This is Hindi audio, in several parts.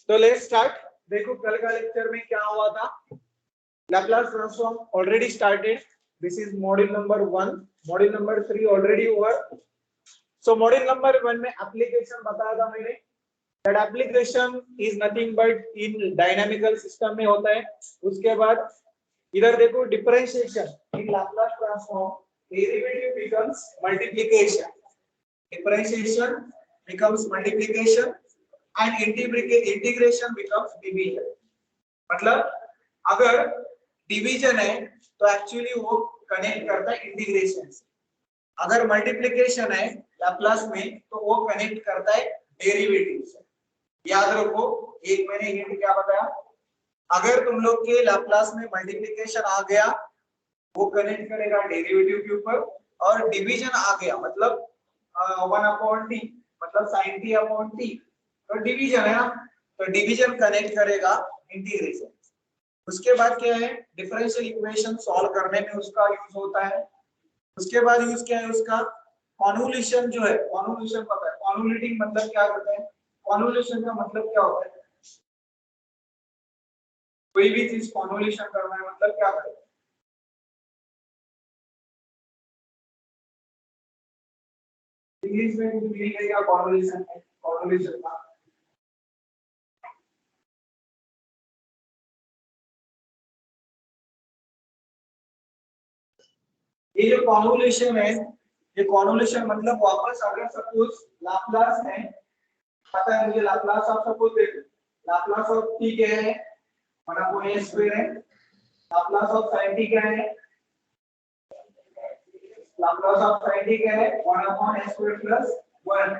तो लेट्स स्टार्ट। देखो कल का लेक्चर में क्या हुआ था, Laplace transform already started. This is module number 1, module number 3 already over. So module number 1 में एप्लीकेशन बताया था मैंने, that application is nothing but in dynamical system में होता है। उसके बाद इधर देखो differentiation in Laplace transform, derivative becomes multiplication, differentiation becomes multiplication and integration becomes division। मतलब अगर डिवीजन है तो एक्चुअली वो कनेक्ट करता है इंटीग्रेशन से, अगर मल्टीप्लिकेशन है लैपलास में तो वो कनेक्ट करता है डेरिवेटिव से। याद रखो, एक मैंने हिंट क्या बताया, अगर तुम लोग के लैपलास में मल्टीप्लिकेशन आ गया वो कनेक्ट करेगा डेरिवेटिव के ऊपर, और डिवीजन आ गया मतलब 1/t मतलब sin t/t, तो डिवीजन है ना, तो डिवीजन कनेक्ट करेगा इंटीग्रेशन। उसके बाद क्या है, डिफरेंशियल इक्वेशन सॉल्व करने में उसका यूज होता है। उसके बाद यूज क्या है उसका, कॉन्वोल्यूशन जो है, कॉन्वोल्यूशन पता है, कॉन्वोल्यूटिंग मतलब क्या करते हैं, कॉन्वोल्यूशन का मतलब क्या होता है, कोई भी चीज कॉन्वोल्यूशन करना है मतलब क्या करें, इंग्लिश में कुछ मीनिंग है क्या कॉन्वोल्यूशन है, कॉन्वोल्यूशन का ये जो कॉन्वोल्यूशन है, ये कॉन्वोल्यूशन मतलब वापस अगर सपोज लाप्लास है, पता है मुझे लाप्लास ऑफ सपोज देखो, लाप्लास ऑफ t क्या है 1/a² है, लाप्लास ऑफ sin t क्या है, लाप्लास ऑफ sin t क्या है 1/a² + 1।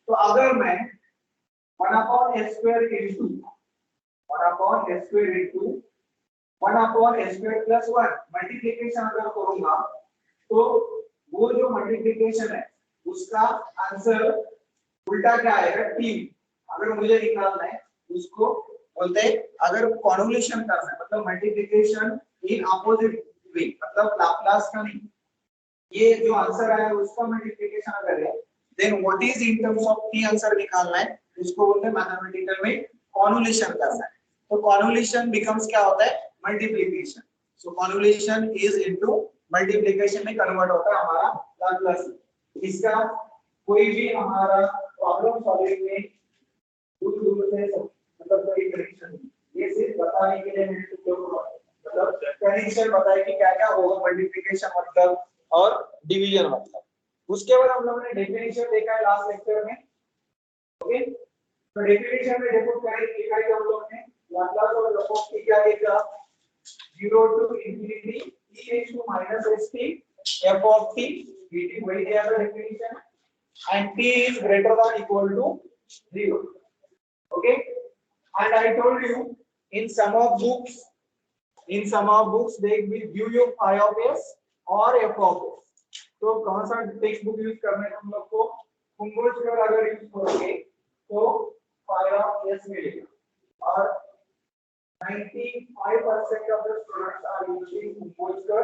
तो अगर मैं 1/a² into 1/a² into 1/a² + 1 multiplication अगर करूंगा तो वो जो मल्टीप्लिकेशन है उसका आंसर उल्टा क्या आएगा, 3। अगर मुझे निकालना है उसको बोलते हैं, अगर कॉन्वोल्यूशन करना है मतलब मल्टीप्लिकेशन इन अपोजिट वे, मतलब लाप्लास का नहीं, ये जो आंसर आया उसका मल्टीप्लिकेशन अगर है, then what is in terms of t answer निकालना है, उसको बोलते हैं मैथमेटिकल में कॉन्वोल्यूशन करना है। तो कॉन्वोल्यूशन बिकम्स क्या होता है, multiplication. So convolution is into multiplication में कन्वर्ट होता है हमारा लाप्लास। इसका कोई भी हमारा प्रॉब्लम सॉल्विंग में दूर दूर से मतलब कोई कनेक्शन नहीं, ये सिर्फ बताने के लिए मैंने तुमको मतलब कनेक्शन बताया कि क्या क्या होगा मल्टीप्लिकेशन मतलब और डिवीजन मतलब। उसके बाद हम लोगों ने डेफिनेशन देखा है लास्ट लेक्चर में, ओके। तो डेफिनेशन में देखो क्या लिखा है हम लोग ने, Laplace of f of t क्या लिखा, 0 to infinity e raised to minus st f of t dt, वही दिया था definition, and t is greater than equal to 0, okay। And I told you in some of books they will give you phi of s और f of s। तो कौन सा टेक्स्ट बुक यूज करना है हम लोग को, कुंभोजकर अगर यूज करोगे तो phi of s मिलेगा, और 95% of the students are using Kumbhojkar,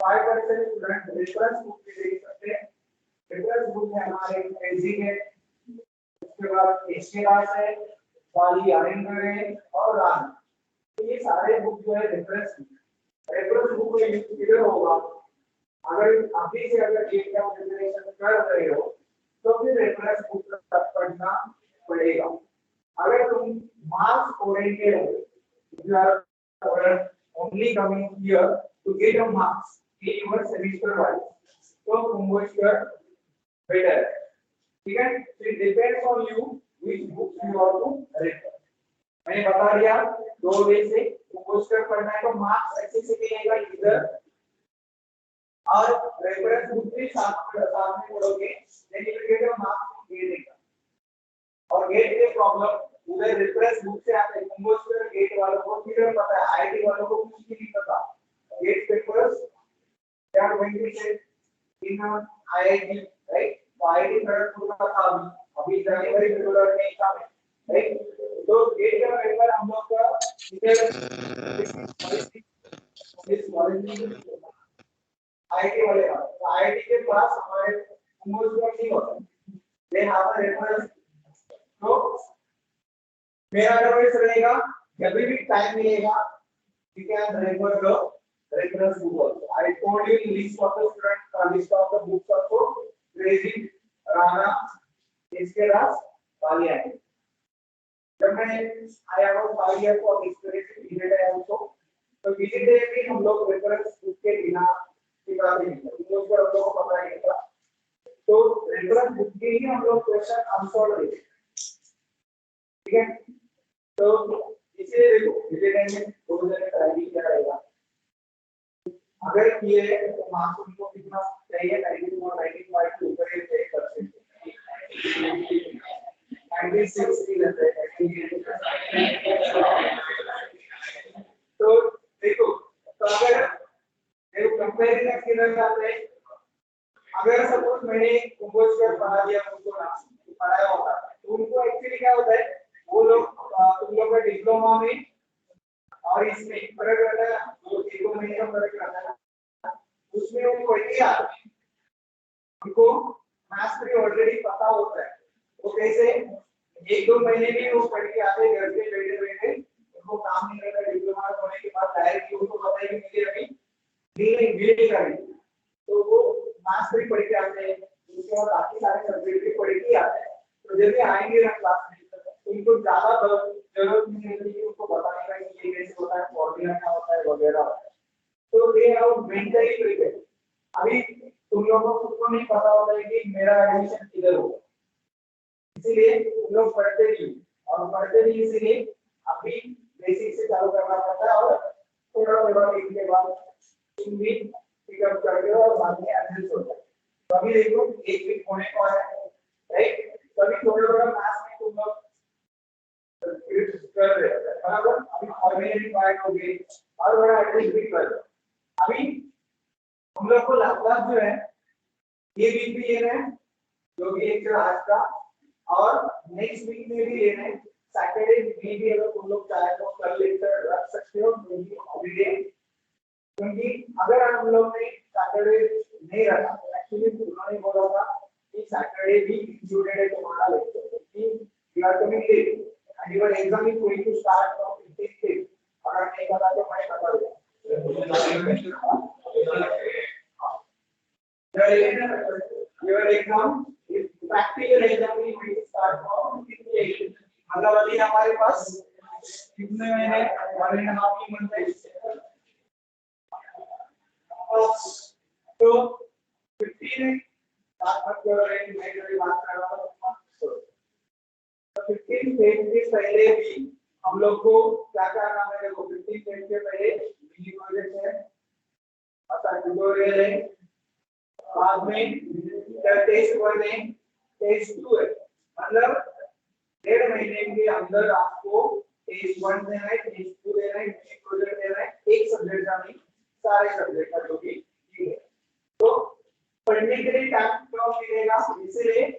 5% student reference book भी देख सकते हैं। रेफरेंस बुक में हमारे क्रेजिंग है, उसके बाद एशियास है, वाली आयंगर है और रान, तो ये सारे बुक जो है रेफरेंस बुक में यूज किधर होगा, अगर अभी से अगर गेट का प्रिपरेशन कर रहे हो तो फिर रेफरेंस बुक पढ़ना पड़ेगा। अगर तुम मार्क्स ओरिएंटेड हो, you are only coming here to get a marks in your semester wise, तो कुंभोजकर बेटर है, ठीक है। So it depends on you which books you want to read। मैंने बता दिया दो वे से कुंभोजकर पढ़ना है तो मार्क्स अच्छे से मिलेगा इधर, और रेफरेंस बुक भी साथ में पढ़ोगे then you get a marks GATE देगा। और गेट के प्रॉब्लम उधर रेफरेंस बुक से आते हैं, कुंभोजकर गेट वालों को क्लियर पता है, आईआईटी वालों को कुछ भी नहीं पता। GATE papers they are going to take in IIT, right. तो आईआईटी खड़गपुर का था अभी जनवरी फरवरी में एग्जाम है, राइट। तो गेट का पेपर हम लोग का इधर इस कॉलेज में आईआईटी वाले का, तो आईआईटी के पास हमारे कुंभोजकर नहीं होता, दे हैव अ रेफरेंस। तो मेरा एडवाइस रहेगा जब भी टाइम मिलेगा you can refer the reference book also. I told you in list of the student list of the books also Crazy Rana इसके रास वाली आई जब मैं आया हूँ 5 years of experience पीरियड है उसको तो पीरियड में भी हम लोग रेफरेंस बुक के बिना सिखाते नहीं थे उस पर हम लोग को पता नहीं था तो रेफरेंस बुक के ही हम लोग क्वेश्चन आंसर देते ठीक है तो इसे देखो पीरियड में दो जगह ट्राई किया रहेगा अगर किए तो मार्क्स उनको कितना चाहिए 92 और 95 के ऊपर ही चाहिए कर सकते 96 की लेते हैं तो देखो तो अगर देखो कंपैरिजन किधर जाते हैं अगर सपोज मैंने कंपोज कर पढ़ा दिया उनको पढ़ाया होगा तो उनको एक्चुअली क्या होता है वो लोग तुम लोग का डिप्लोमा में और इसमें फर्क रहता है जो एक दो महीने का फर्क रहता है उसमें वो पढ़ के आते हैं उनको मैथ्स भी ऑलरेडी पता होता है वो कैसे एक दो महीने में वो पढ़ के आते घर पे बैठे बैठे उनको काम नहीं करना डिप्लोमा होने के बाद डायरेक्टली उनको पता है कि मुझे अभी नहीं मिलेगा तो वो मैथ्स भी पढ़ के आते हैं उसके बाद बाकी सारे सब्जेक्ट भी पढ़ के आते हैं तो जब भी आएंगे ना क्लास में उनको ज्यादा जरूरत नहीं होती कि उनको बताने का कि ये कैसे होता है फॉर्मूला क्या होता है वगैरह तो दे आर मेंटली प्रिपेयर्ड अभी तुम लोगों को खुद को नहीं पता होता है कि मेरा एडमिशन किधर होगा इसीलिए तुम लोग पढ़ते नहीं और पढ़ते नहीं इसीलिए अभी बेसिक से चालू करना पड़ता है और थोड़ा थोड़ा इसके बाद तुम भी पिकअप करते हो और बाद में एडजस्ट होता है तो अभी देखो एक वीक होने को है राइट तभी थोड़ा थोड़ा क्लास में तुम लोग कर रहे हैं बराबर अभी फॉर्मूले पार्ट हो गए और बड़ा एडजस्ट भी कर अभी हम लोग को लाप्लास जो है ये वीक भी लेना है जो भी एक आज का और नेक्स्ट वीक में भी लेना है सैटरडे में भी अगर तुम लोग चाहे तो कल लेकर रख सकते हो क्योंकि हॉलीडे क्योंकि अगर हम लोग ने सैटरडे नहीं रखा एक्चुअली उन्होंने बोला था कि सैटरडे भी इंक्लूडेड है तुम्हारा लेक्चर क्योंकि you are coming late and your exam is going to start from 15th day अगर नहीं पता तो मैं बता दूंगा your exam is practical exam is going to start from 15th day मतलब अभी हमारे पास कितने महीने 1.5 मंथ है तो 15 बात कर रहे हैं मैं जो बात कर रहा हूं 15 फेज के पहले भी हम लोग को क्या करना है देखो 15 फेज के पहले मिनी प्रोजेक्ट है ट्यूटोरियल है बाद में टेस्ट 1 है टेस्ट 2 है मतलब 1.5 महीने के अंदर आपको टेस्ट 1 देना है टेस्ट 2 देना है मिनी प्रोजेक्ट देना है एक सब्जेक्ट का नहीं सारे सब्जेक्ट का जो भी ठीक है तो पढ़ने के लिए टाइम कम मिलेगा इसलिए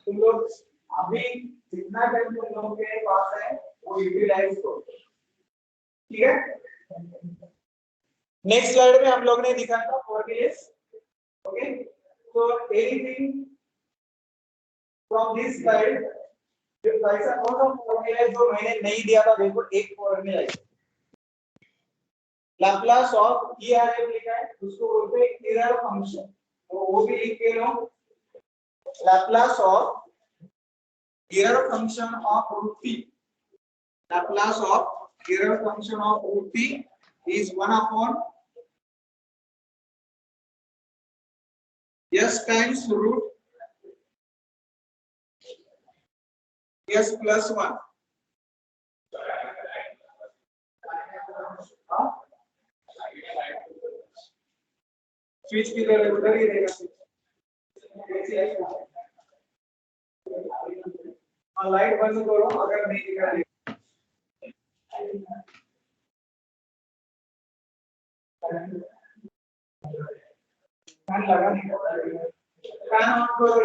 तुम लोग अभी जितना टाइम तुम लोगों के पास है वो यूटिलाइज करो ठीक है नेक्स्ट स्लाइड में हम लोग ने लिखा था फॉर्मूलेस ओके तो एनीथिंग फ्रॉम दिस स्लाइड जो ऐसा कौन सा फॉर्मूला है जो मैंने नहीं दिया था देखो एक फॉर्मूला है लाप्लास ऑफ ईआरएफ लिखा है उसको बोलते हैं एरर फंक्शन तो वो भी लिख के लो Laplace of error function of root p Laplace of error function of root p is 1 upon s times root s plus 1 switch किधर है उधर ही रहेगा लाइट बंद करो अगर नहीं दिखा रही फैन लगा नहीं फैन ऑन करो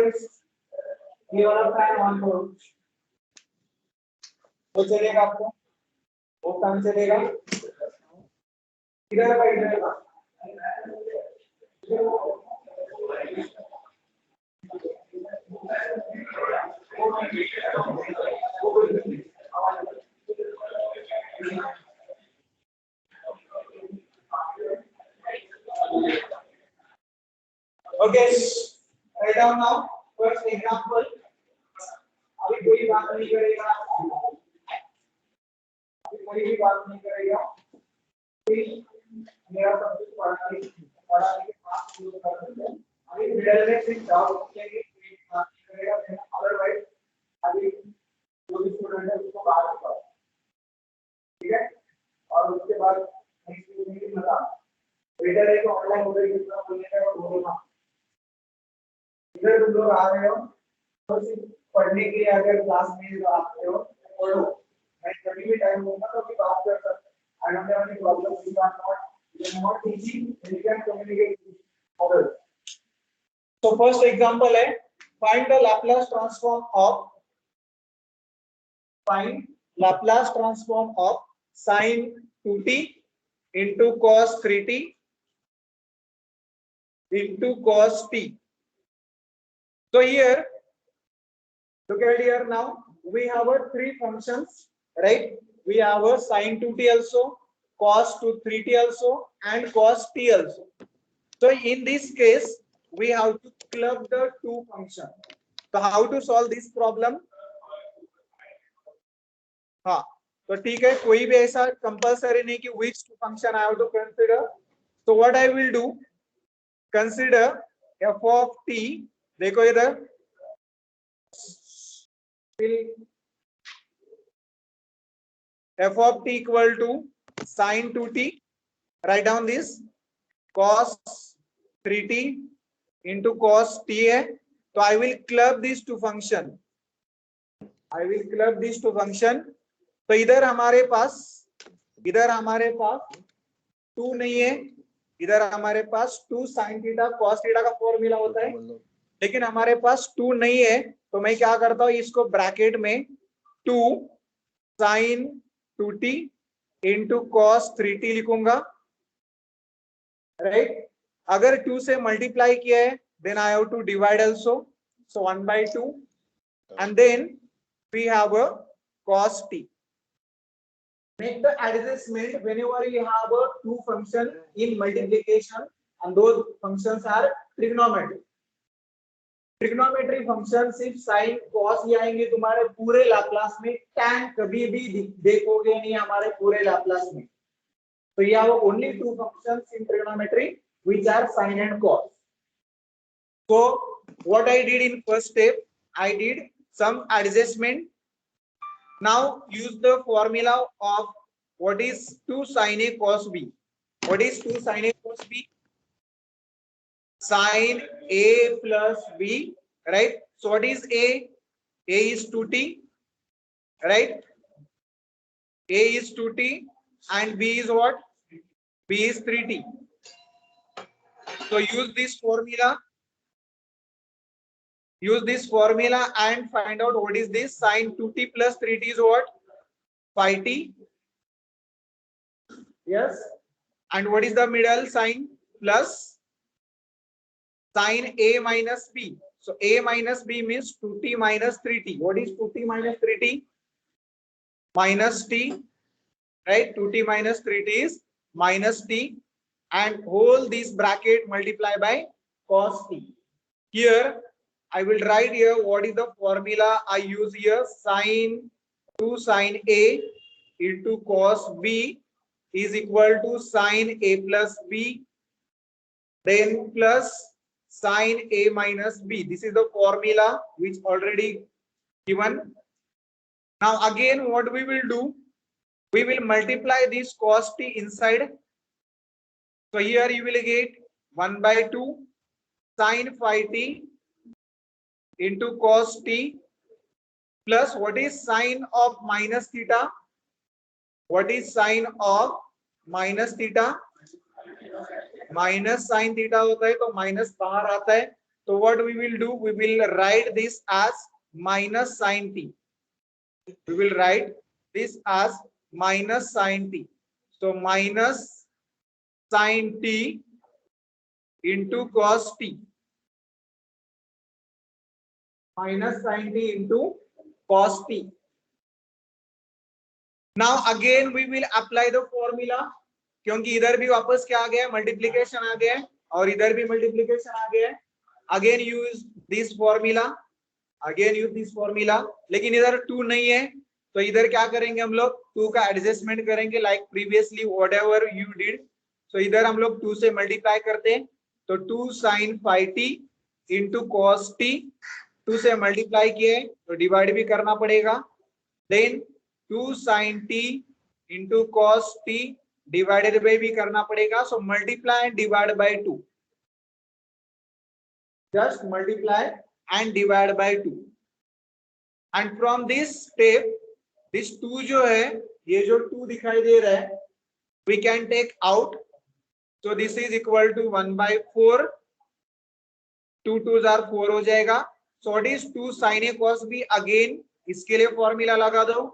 ये वाला फैन ऑन करो वो चलेगा आपको वो फैन चलेगा इधर का इधर का Okay, write down now. First example. अभी कोई बात नहीं करेगा, अभी कोई भी बात नहीं करेगा, फिर मेरा सब कुछ पढ़ाने के बाद शुरू कर देते हैं। अभी मिडिल में सिर्फ डाउट पूछेंगे, कोई बात नहीं करेगा, अदरवाइज अभी जो भी स्टूडेंट है उसको बात करो, ठीक है। और उसके बाद नेक्स्ट वीक में बता रीडर है तो ऑनलाइन हो गई, जितना बोलने का वो बोलना। इधर तुम लोग आ रहे हो तो सिर्फ पढ़ने के लिए अगर क्लास में आते हो पढ़ो, मैं कभी भी टाइम दूंगा तो भी बात कर सकते हैं। I don't have any problem, we are not teaching, we can communicate with others. तो फर्स्ट एग्जांपल है find the Laplace transform of sin 2t into cos 3t into cos t. So here, look at here now. We have three functions, right? We have a sin 2t also, cos 3t also, and cos t also. So in this case, we have to club the two functions. So how to solve this problem? हाँ, तो ठीक है, कोई भी ऐसा कंपल्सरी नहीं कि which two function I have to consider. So what I will do, consider f of t. देखो इधर f of t equal to sin 2t. Write down this cos 3t into cos t है, तो I will club these two function. तो इधर हमारे पास 2 नहीं है, इधर हमारे पास 2 sin थीटा cos थीटा का फॉर्मूला होता है, लेकिन हमारे पास 2 नहीं है, तो मैं क्या करता हूँ, इसको ब्रैकेट में 2 sin 2t into cos 3t लिखूंगा, राइट। अगर 2 से मल्टीप्लाई किया है then I have to divide also, so 1/2, and then we have a cos t. Make the adjustment whenever you have a two function in multiplication and those functions are trigonometry. Trigonometry function सिर्फ sin cos ही आएंगे तुम्हारे पूरे लाप्लास में, tan कभी भी देखोगे नहीं हमारे पूरे लाप्लास में। So you have only two functions in trigonometry which are sin and cos. So what I did in first step, I did some adjustment. Now use the formula of what is 2 sin a cos b. What is 2 sin a cos b? Sin a plus b, right? So what is a? A is 2t, right? A is 2t and b is what? B is 3t. So use this formula. Use this formula and find out what is this. Sin 2t plus 3t is what? 5t. Yes. And what is the middle sign? Plus sin a minus b. So a minus b means 2t minus 3t. What is 2t minus 3t? Minus t. Right? 2t minus 3t is minus t. And whole this bracket multiply by cos t. Here I will write here what is the formula I use here. Sin 2 sin a into cos b is equal to sin a plus b, then plus sin a minus b. This is the formula which already given. Now again what we will do, we will multiply this cos t inside. So here you will get 1/2 sin 5t into cos t plus what is sin of minus theta? What is sin of minus theta? Minus sin theta होता है तो minus बाहर आता है, तो what we will do, we will write this as minus sin t. We will write this as minus sin t. So minus sin t into cos t. Minus sin t into cos t. Now again we will apply the formula, क्योंकि इधर भी वापस क्या आ गया है, मल्टीप्लिकेशन आ गया है और इधर भी मल्टीप्लिकेशन आ गया है, again use this formula, again use this formula. लेकिन इधर 2 नहीं है तो इधर क्या करेंगे हम लोग, 2 का एडजस्टमेंट करेंगे like previously what ever you did. तो इधर हम लोग 2 से मल्टीप्लाई करते हैं तो 2 sin phi t into cos t, 2 से मल्टीप्लाई किए तो डिवाइड भी करना पड़ेगा। Then 2 sin t into cos t divided by भी करना पड़ेगा। So multiply and divide by 2, just multiply and divide by 2 and from this step this 2 जो है, ये जो 2 दिखाई दे रहा है we can take out, so this is equal to 1 by 4, 2 2s are 4 हो जाएगा। so what is 2 sin a cos b, again इसके लिए फॉर्मूला लगा दो,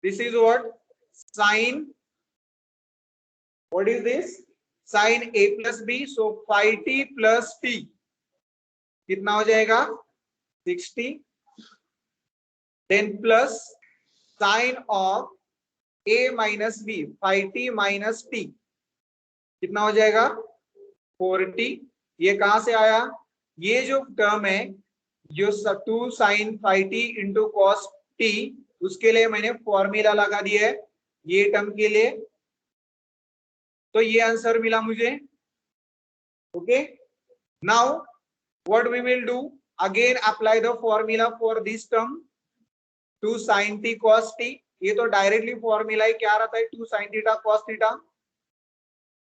this is what sin, what is this sin a plus b, so phi t plus t कितना हो जाएगा 60, then plus sin of a minus b phi t minus t कितना हो जाएगा 4t। ये कहां से आया, ये जो टर्म है जो 2 sin phi t into cos t, उसके लिए मैंने फॉर्मूला लगा दिया है ये टर्म के लिए, तो ये आंसर मिला मुझे। Okay, now what we will do, again apply the formula for this term 2 sin t cos t। ये तो डायरेक्टली फॉर्मूला ही क्या रहता है 2 sin theta cos theta.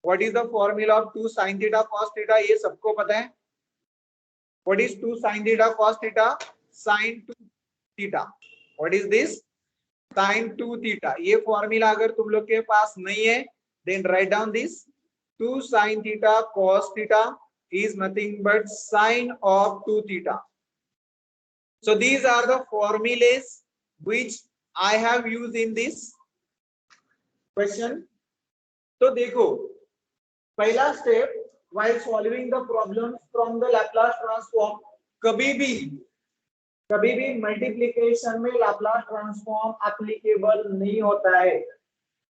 What is the formula of 2 sin theta cos theta, ये सबको पता है। What is 2 sin theta cos theta, sin 2 theta. What is this sin 2 theta. ये फॉर्मूला अगर तुम लोग के पास नहीं है then write down this 2 sin theta cos theta is nothing but sin of 2 theta. So these are the formulas which I have used in this question. तो देखो पहला step while solving the problems from the Laplace transform, कभी भी मल्टीप्लिकेशन में लाप्लास ट्रांसफॉर्म एप्लीकेबल नहीं होता है।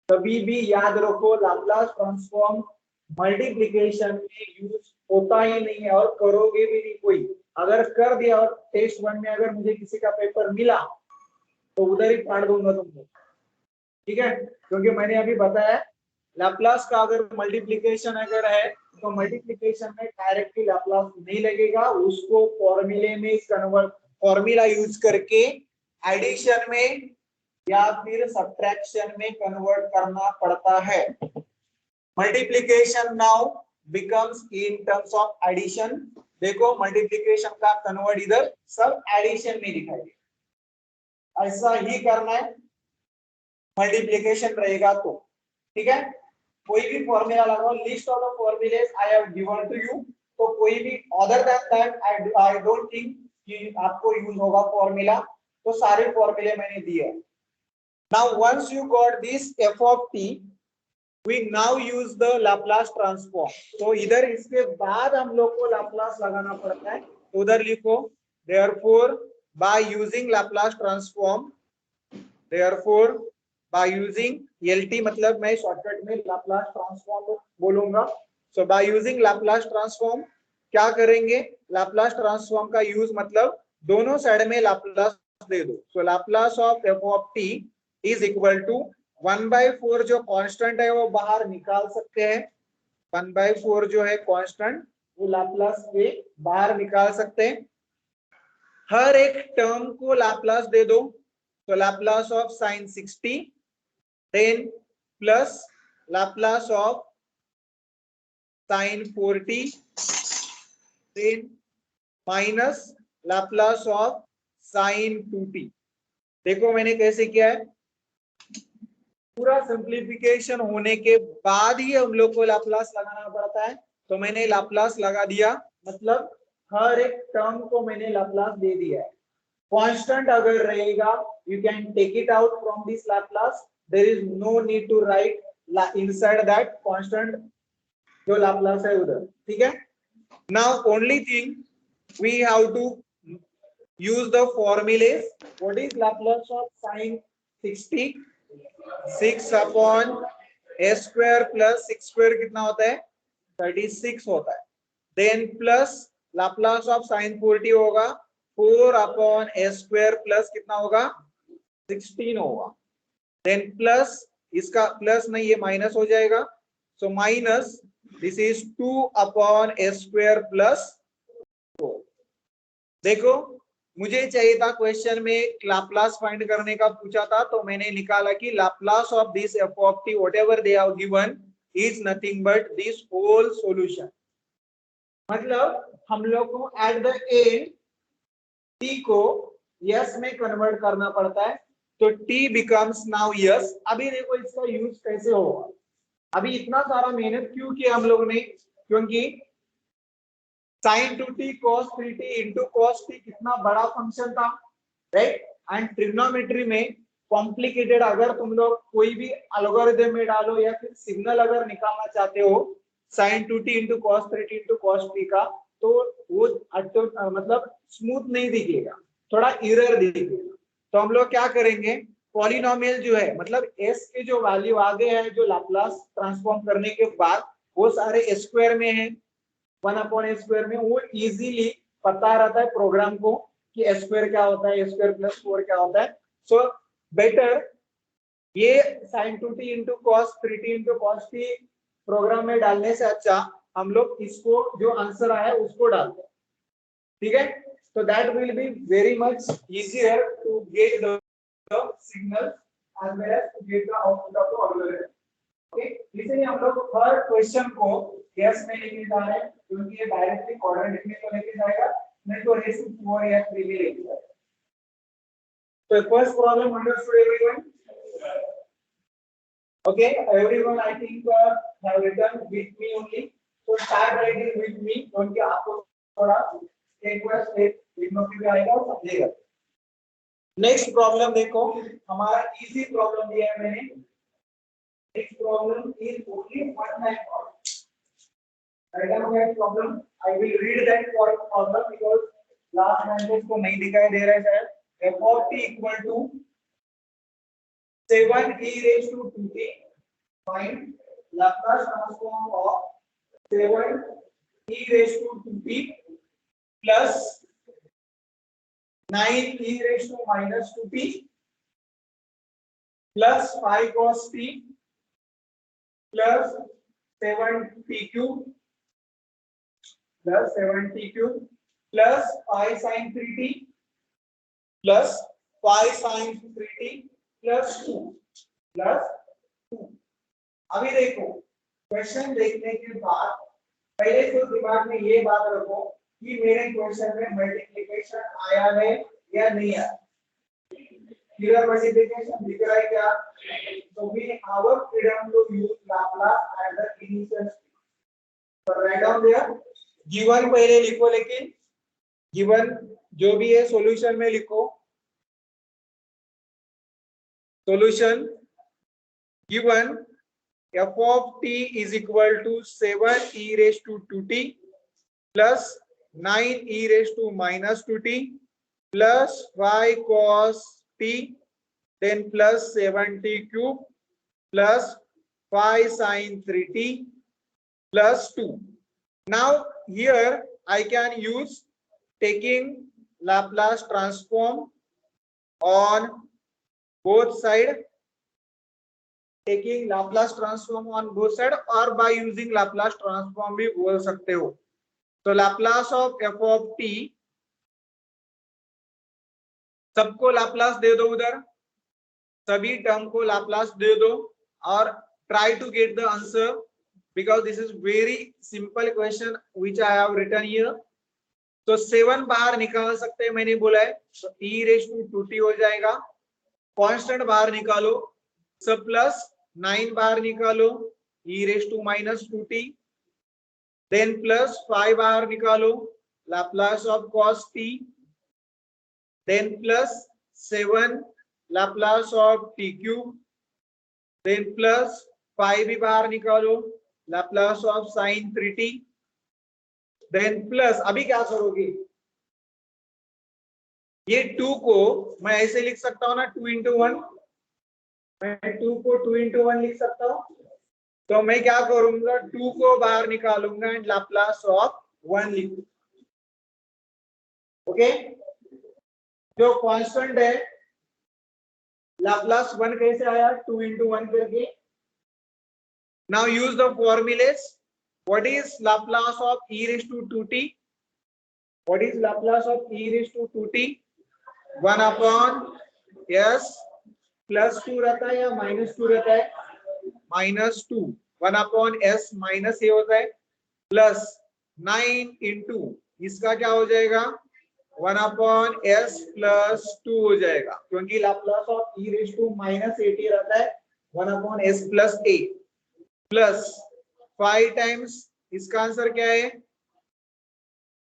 कभी भी याद रखो लाप्लास ट्रांसफॉर्म मल्टीप्लिकेशन में यूज होता ही नहीं है और करोगे भी नहीं कोई। अगर कर दिया और टेस्ट 1 में अगर मुझे किसी का पेपर मिला तो उधर ही फाड़ दूंगा तुमको, ठीक है। क्योंकि मैंने अभी बताया लैप्लास का अगर मल्टीप्लिकेशन अगर है तो मल्टीप्लिकेशन में डायरेक्टली लैप्लास नहीं लगेगा, उसको फॉर्मूले में कन्वर्ट, फॉर्मूला यूज करके एडिशन में या फिर सब्ट्रैक्शन में कन्वर्ट करना पड़ता है। Multiplication now becomes in terms of addition. देखो मल्टीप्लिकेशन का कन्वर्ट इधर सब एडिशन में दिखाई दे, ऐसा ही करना है मल्टीप्लिकेशन रहेगा तो, ठीक है। कोई भी फॉर्मूला लगाओ, list of the formulas I have given to you, तो कोई भी other than that I don't think कि आपको यूज होगा फॉर्मूला, तो सारे फॉर्मूले मैंने दिए हैं। Now once you got this f of t, we now use the Laplace transform। तो इधर इसके बाद हम लोग को लाप्लास लगाना पड़ता है, उधर लिखो therefore by using Laplace transform, therefore by using LT, मतलब मैं शॉर्टकट में Laplace transform बोलूंगा। so by using Laplace transform क्या करेंगे, Laplace transform का यूज मतलब दोनों साइड में लाप्लास दे दो। so Laplace of f of t is equal to 1/4 जो कांस्टेंट है वो बाहर निकाल सकते हैं, 1/4 जो है कांस्टेंट वो लाप्लास के बाहर निकाल सकते हैं। हर एक टर्म को लाप्लास दे दो, तो Laplace of sin 60 then plus Laplace of sin 40 then minus Laplace of sin 2t। देखो मैंने कैसे किया है, पूरा सिंप्लीफिकेशन होने के बाद ही हम लोग को लाप्लास लगाना पड़ता है, तो मैंने लाप्लास लगा दिया, मतलब हर एक टर्म को मैंने लाप्लास दे दिया है। कांस्टेंट अगर रहेगा you can take it out from this Laplace, there is no need to write inside that constant जो लाप्लास है उधर, ठीक है। Now only thing we have to use the formulas. What is Laplace of sin 60, 6 upon a square plus 6 square कितना होता है 36 होता है। Then plus Laplace of sine 4t होगा 4/s² प्लस कितना होगा 16 होगा। देन प्लस इसका प्लस नहीं ये माइनस हो जाएगा, so minus this is 2/s² plus 4। देखो मुझे चाहिए था क्वेश्चन में लाप्लास फाइंड करने का पूछा था, तो मैंने निकाला कि Laplace of this f of t whatever they have given is nothing but this whole solution। मतलब हम लोग को एट द एंड t को यस में कन्वर्ट करना पड़ता है, तो t बिकम्स नाउ यस। अभी देखो इसका यूज कैसे होगा। अभी इतना सारा मेहनत क्यों किया हम लोग ने, क्योंकि sin 2t cos 3t into cos t कितना बड़ा फंक्शन था, राइट। एंड ट्रिग्नोमेट्री में कॉम्प्लिकेटेड अगर तुम लोग कोई भी एल्गोरिथम में डालो या फिर सिग्नल अगर निकालना चाहते हो sin 2t into cos 3t into cos t का, तो वो मतलब स्मूथ नहीं दिखेगा, थोड़ा एरर दिखेगा। तो हम लोग क्या करेंगे, पॉलिनोमियल जो है मतलब s के जो वैल्यू आगे है जो लाप्लास ट्रांसफॉर्म करने के बाद वो सारे स्क्वायर में है 1/s² में, वो इजीली पता रहता है प्रोग्राम को कि s² क्या होता है, s² + 4 क्या होता है। सो बेटर ये sin 2t into cos 3t into cos t program में डालने से अच्छा हम लोग इसको जो आंसर आया उसको डालते हैं, ठीक है। तो that will be very much easier to get the signal as well as to get the output of the algorithm. Okay, इसलिए हम लोग हर क्वेश्चन को यस में लेके जा रहे हैं, क्योंकि ये डायरेक्टली क्वाड्रेंटिक में तो लेके जाएगा, नहीं तो रेस टू 4 या 3 में लेके जाएगा। तो first problem understood everyone? Okay, everyone I think have written with me only, so start writing with me, क्योंकि आपको थोड़ा एक बार स्टेप लिखने भी आएगा और समझेगा। नेक्स्ट प्रॉब्लम देखो, हमारा इजी प्रॉब्लम दिया है मैंने। Next problem is only one line problem. Write down that problem, I will read that problem because last sentence को नहीं दिखाई दे रहा है शायद। f of t equal to 7e raised to 2t, find Laplace transform of 7e raised to 2t plus 9e raised to minus 2t plus 5 cos t plus 7t cube plus 7t cube plus 5 sin 3t plus 5 sin 3t plus 2 plus 2। अभी देखो क्वेश्चन देखने के बाद पहले तो दिमाग में ये बात रखो कि मेरे क्वेश्चन में मल्टीप्लिकेशन आया है या नहीं आया। क्लियर, मल्टीप्लिकेशन दिख रहा है क्या? तो we have freedom to use Laplace as the initial step. तो राइट डाउन देयर, गिवन पहले लिखो, लेकिन गिवन जो भी है सॉल्यूशन में लिखो। Solution given f of t is equal to 7e raised to 2t plus 9e raised to minus 2t plus 5 cos t then plus 7t cube plus 5 sin 3t plus 2। Now here I can use taking Laplace transform on both side, taking Laplace transform on both side, और by using Laplace transform भी बोल सकते हो। तो Laplace of f of t, सबको Laplace दे दो, उधर सभी टर्म को Laplace दे दो और try to get the answer because this is very simple question which I have written here। तो 7 बाहर निकाल सकते हैं, मैंने बोला है, तो e raised to 2t हो जाएगा। कांस्टेंट बाहर निकालो, सब प्लस 9 बाहर निकालो e raised to minus 2t, then plus 5 बाहर निकालो Laplace of cos t, then plus 7 Laplace of t cube, then plus 5 भी बाहर निकालो Laplace of sin 3t, then plus अभी क्या करोगे, ये 2 को मैं ऐसे लिख सकता हूँ ना 2 into 1, मैं 2 को 2 into 1 लिख सकता हूँ। तो मैं क्या करूंगा 2 को बाहर निकालूंगा एंड लाप्लास ऑफ 1 लिखो। ओके, जो कांस्टेंट है लाप्लास 1 कैसे आया, 2 into 1 करके। Now use the formulas. What is Laplace of e raised to 2t? What is Laplace of e raised to 2t? 1 upon s plus 2 रहता है या माइनस 2 रहता है? माइनस 2। 1 अपॉन s माइनस ए होता है प्लस 9 इंटू इसका क्या हो जाएगा, 1 अपॉन s प्लस 2 हो जाएगा, क्योंकि Laplace of e raise to minus 80 रहता है 1 upon s plus a plus 5 times इसका आंसर क्या है,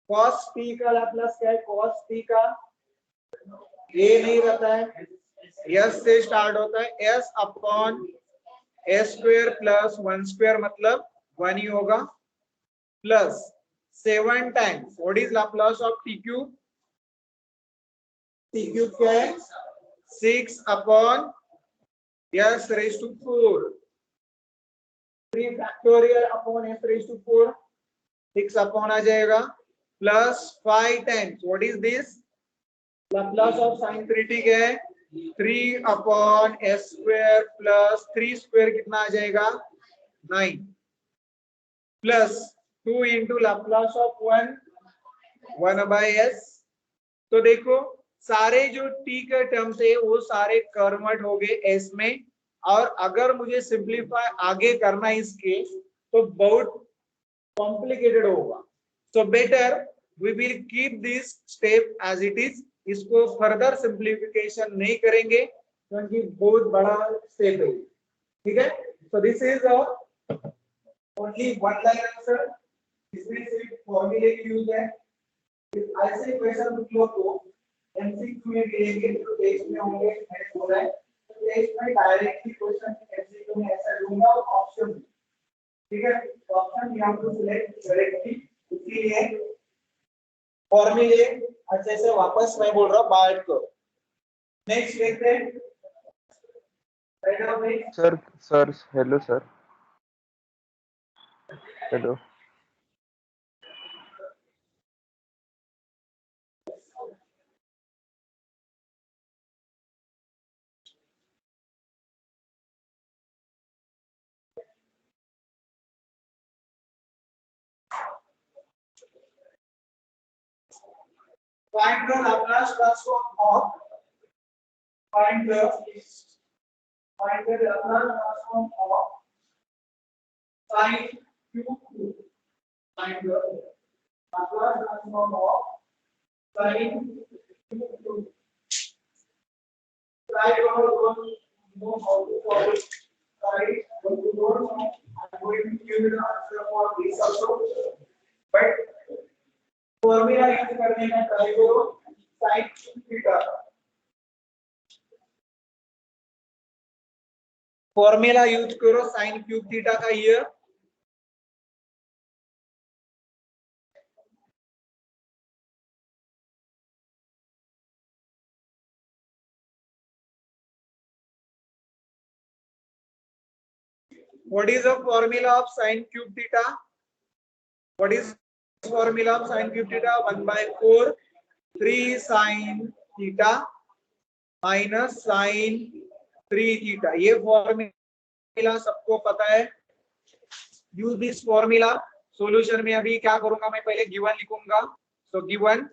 cos t का लाप्लास क्या है, cos t का a नहीं रहता है, s से स्टार्ट होता है, s upon a square plus 1 square मतलब 1 ही होगा plus 7 times what is Laplace of t cube, t cube क्या है 6 upon s raise to 4, 3 factorial upon s raise to 4, 6 upon आ जाएगा plus 5 times what is this, Laplace of sin 3t क्या है 3 upon s square plus 3 square कितना आ जाएगा 9 plus 2 into Laplace of 1 by s। तो देखो सारे जो t के टर्म्स है वो सारे कन्वर्ट हो गए s में, और अगर मुझे सिंप्लीफाई आगे करना इसके तो बहुत कॉम्प्लिकेटेड होगा, so better we will keep this step as it is, इसको फर्दर सिंप्लीफिकेशन नहीं करेंगे क्योंकि बहुत बड़ा स्टेप है, ठीक है। So this is only one line answer, इसमें सिर्फ फॉर्मूले की यूज है। ऐसे क्वेश्चन पूछो तो एमसीक्यू में गिरेंगे तो टेस्ट में होंगे, मैंने बोला है तो टेस्ट में डायरेक्टली क्वेश्चन एमसीक्यू में ऐसा दूंगा और ऑप्शन, ठीक है, तो ऑप्शन यहां पर सिलेक्ट डायरेक्टली, इसलिए फॉर्मूले अच्छे से वापस मैं बोल रहा हूं बाय को। नेक्स्ट देखते हैं sir sir hello sir, hello find the Laplace transform of find the Laplace transform of sin cube, find the Laplace transform of sin cube, try to know how to solve it, right, when you don't know I'm going to give you the answer for this also, but formula use करने का ट्राई करो sin cube theta, formula use करो sin cube थीटा का here, what is the formula of sin cube theta, what is formula of sin cube theta, 1 by 4 3 sin theta minus sin 3 theta, ये फॉर्मूला सबको पता है, यूज दिस फॉर्मूला। सॉल्यूशन में अभी क्या करूंगा मैं, पहले गिवन लिखूंगा, तो given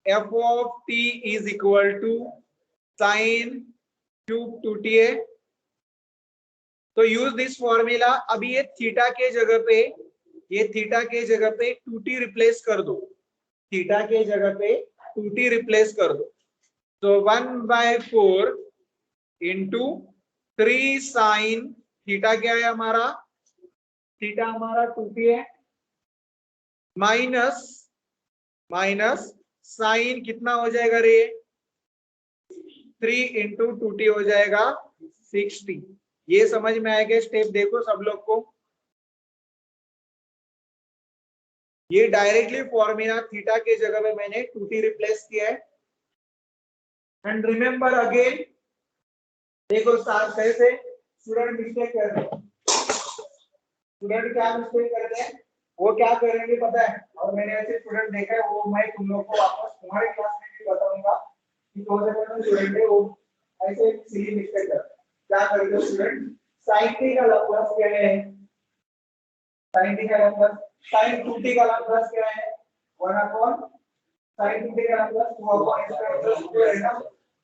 f of t is equal to sin cube 2ta, तो यूज दिस फॉर्मूला। अभी ये थीटा के जगह पे, ये थीटा के जगह पे 2t रिप्लेस कर दो, थीटा के जगह पे 2t रिप्लेस कर दो, तो 1 by 4 इंटू 3 साइन थीटा क्या है हमारा, थीटा हमारा 2t है, माइनस माइनस साइन कितना हो जाएगा रे, 3 इंटू 2t हो जाएगा 60। ये समझ में आएगा स्टेप, देखो सब लोग को, ये डायरेक्टली फॉर्मूला थीटा के जगह पे मैंने 2t रिप्लेस किया है, एंड रिमेंबर अगेन, देखो साथ कैसे स्टूडेंट मिस्टेक करते हैं, स्टूडेंट क्या मिस्टेक करते हैं, वो क्या करेंगे पता है, और मैंने ऐसे स्टूडेंट देखा है, वो मैं तुम लोग को वापस तुम्हारे क्लास में भी बताऊंगा कि कौन से स्टूडेंट है वो ऐसे सिली मिस्टेक करते हैं। क्या करते हो स्टूडेंट, sin t का लाप्लास क्या है, sin t का लाप्लास, sin 2t का लाप्लास क्या है, 1 अपॉन sin 2t का लाप्लास 2 अपॉन स्क्वायर प्लस 2 है ना,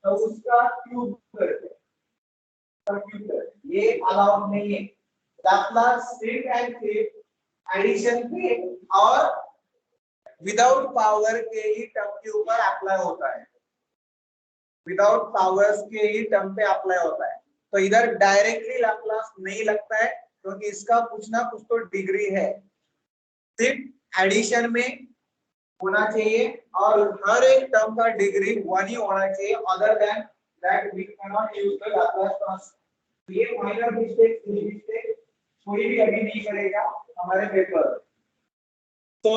तो उसका क्यूब करते हैं, ये अलाउड नहीं है। Laplace string and flip addition पे और विदाउट पावर के ही टर्म के ऊपर अप्लाई होता है, विदाउट पावर्स के ही टर्म पे अप्लाई होता है। तो इधर डायरेक्टली लाप्लास नहीं लगता है क्योंकि इसका कुछ ना कुछ तो डिग्री है, सिर्फ एडिशन में होना चाहिए और हर एक टर्म का डिग्री 1 ही होना चाहिए, other than that we can not use the Laplace transform. ये माइनर मिस्टेक कोई भी अभी नहीं करेगा हमारे पेपर। तो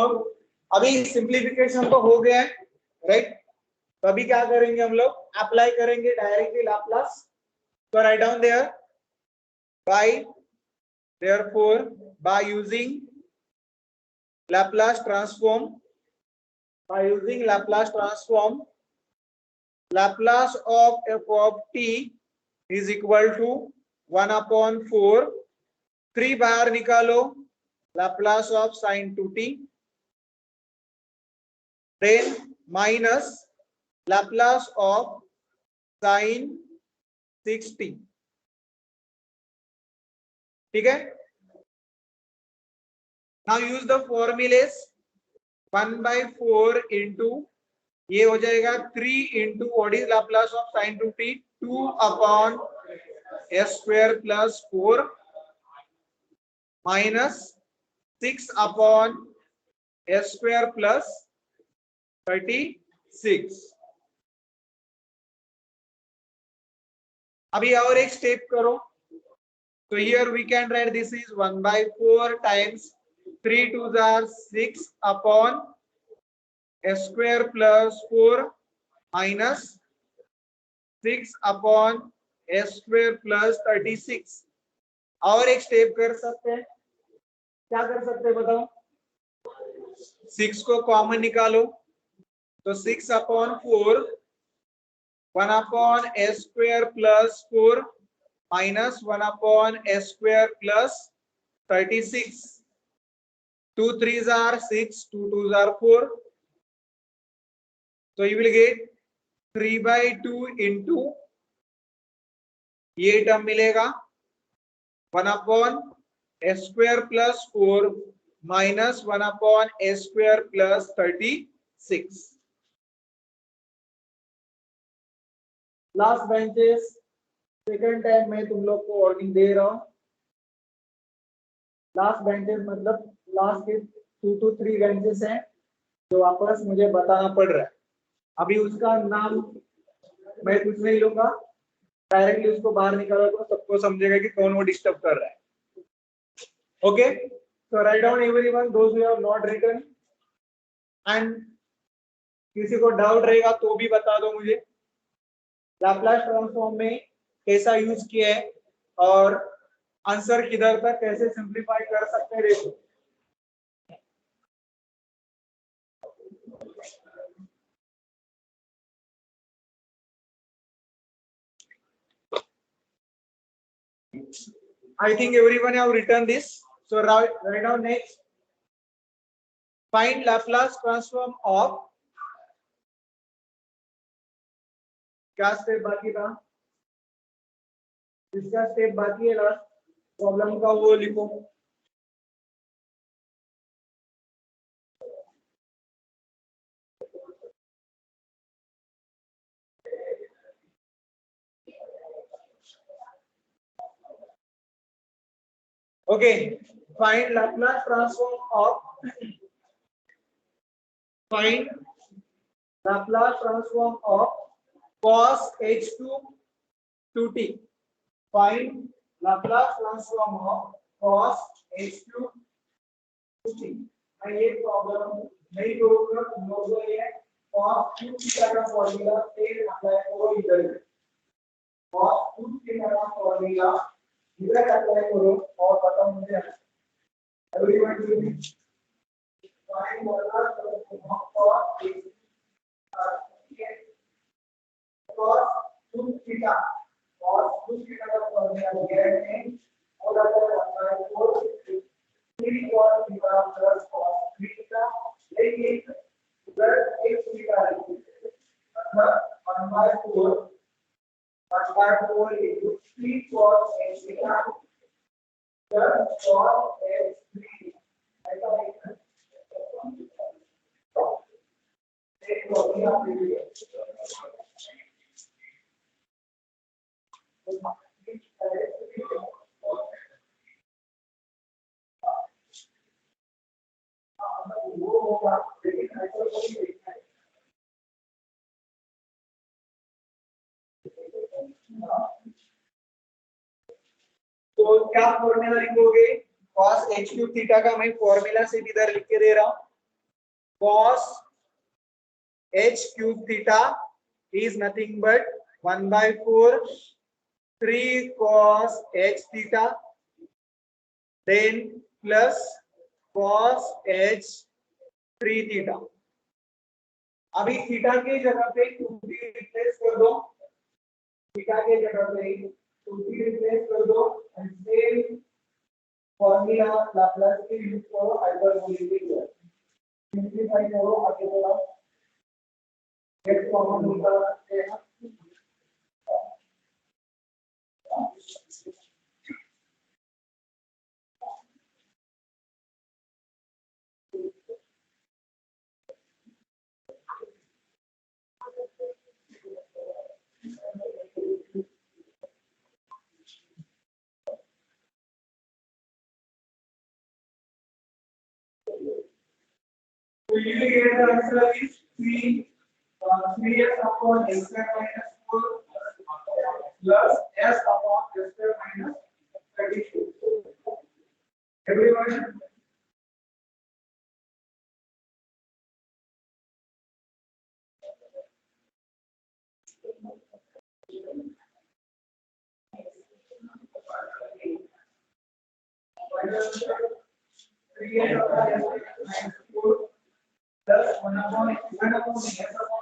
अभी सिंप्लीफिकेशन तो हो गया है, राइट। तो अभी क्या करेंगे हम लोग, अप्लाई करेंगे डायरेक्टली लाप्लास। तो write down there by, therefore by using Laplace transform, by using Laplace transform, Laplace of f of t is equal to 1 upon 4, 3 बाहर निकालो, Laplace of sin 2t, then minus Laplace of sin 6t, ठीक है। Now use the formulas, 1/4 into ये हो जाएगा 3 into what is Laplace of sin 2t, 2 upon s square plus 4 minus 6 upon s square plus 36। अभी और एक स्टेप करो, तो here we can write this is 1/4 times 3 2s are 6 upon s square plus 4 minus 6 upon s square plus 36। और एक स्टेप कर सकते हैं, क्या कर सकते हैं बताओ, 6 को कॉमन निकालो, तो 6 upon 4, 1 upon s square plus 4 minus 1 upon s square plus 36, 2 3s are 6, 2 2s are 4, so you will get 3/2 into ये टर्म मिलेगा 1 upon s square plus 4 minus 1 upon s square plus 36। Last benches, second time मैं तुम लोग को वार्निंग दे रहा हूं, लास्ट बेंचेस मतलब लास्ट के 2 to 3 बेंचेस हैं जो वापस मुझे बताना पड़ रहा है। अभी उसका नाम मैं कुछ नहीं लूंगा, डायरेक्टली उसको बाहर निकालोगे तो सबको समझेगा कि कौन वो डिस्टर्ब कर रहा है। Okay, so write down everyone those who have not written, and किसी को डाउट रहेगा तो भी बता दो मुझे, लाप्लास ट्रांसफॉर्म में कैसा यूज किया है और आंसर किधर तक कैसे सिंप्लीफाई कर सकते हैं देखो। I think everyone have written this, so write down next. Find Laplace transform of, क्या स्टेप बाकी था, इसका स्टेप बाकी है लास्ट प्रॉब्लम का, वो लिखो। Okay, find Laplace transform of, find Laplace transform of cos h2 2t. Find Laplace transform of cos h2 2t। मैं ये प्रॉब्लम नहीं करूंगा, तुम लोगों को ये cos 2 का फॉर्मूला फिर अप्लाई करो इधर, cos 2 का फॉर्मूला इधर अप्लाई करो और बताओ मुझे everyone to find cos cos 2 theta का फॉर्मूला दिया है और अगर 1/4 3 cos थीटा प्लस cos थीटा लेकिन उधर एक थीटा है मतलब 1/4 into 3 cos h theta plus cos h 3 ऐसा है एक प्रॉब्लम आपके लिए वो होगा लेकिन ऐसा कोई देखना है तो क्या फॉर्मूला लिखोगे cos h क्यूब थीटा का मैं फॉर्मूला से भी इधर लिख के दे रहा हूं cos h cube theta is nothing but 1/4 3 cos h theta then plus cos h 3 theta अभी थीटा की जगह पे 2t रिप्लेस कर दो थीटा के जगह पे 2t रिप्लेस कर दो एंड सेम फॉर्मूला लाप्लास के यूज करो हाइपरबोलिक के लिए सिंपलीफाई करो आगे बढ़ो x कॉमन निकाल सकते हैं So you will get the answer is 3s upon s square minus 4 plus s upon s square minus 32. Everyone? Minus 3s upon s minus 4 plus 1 upon s upon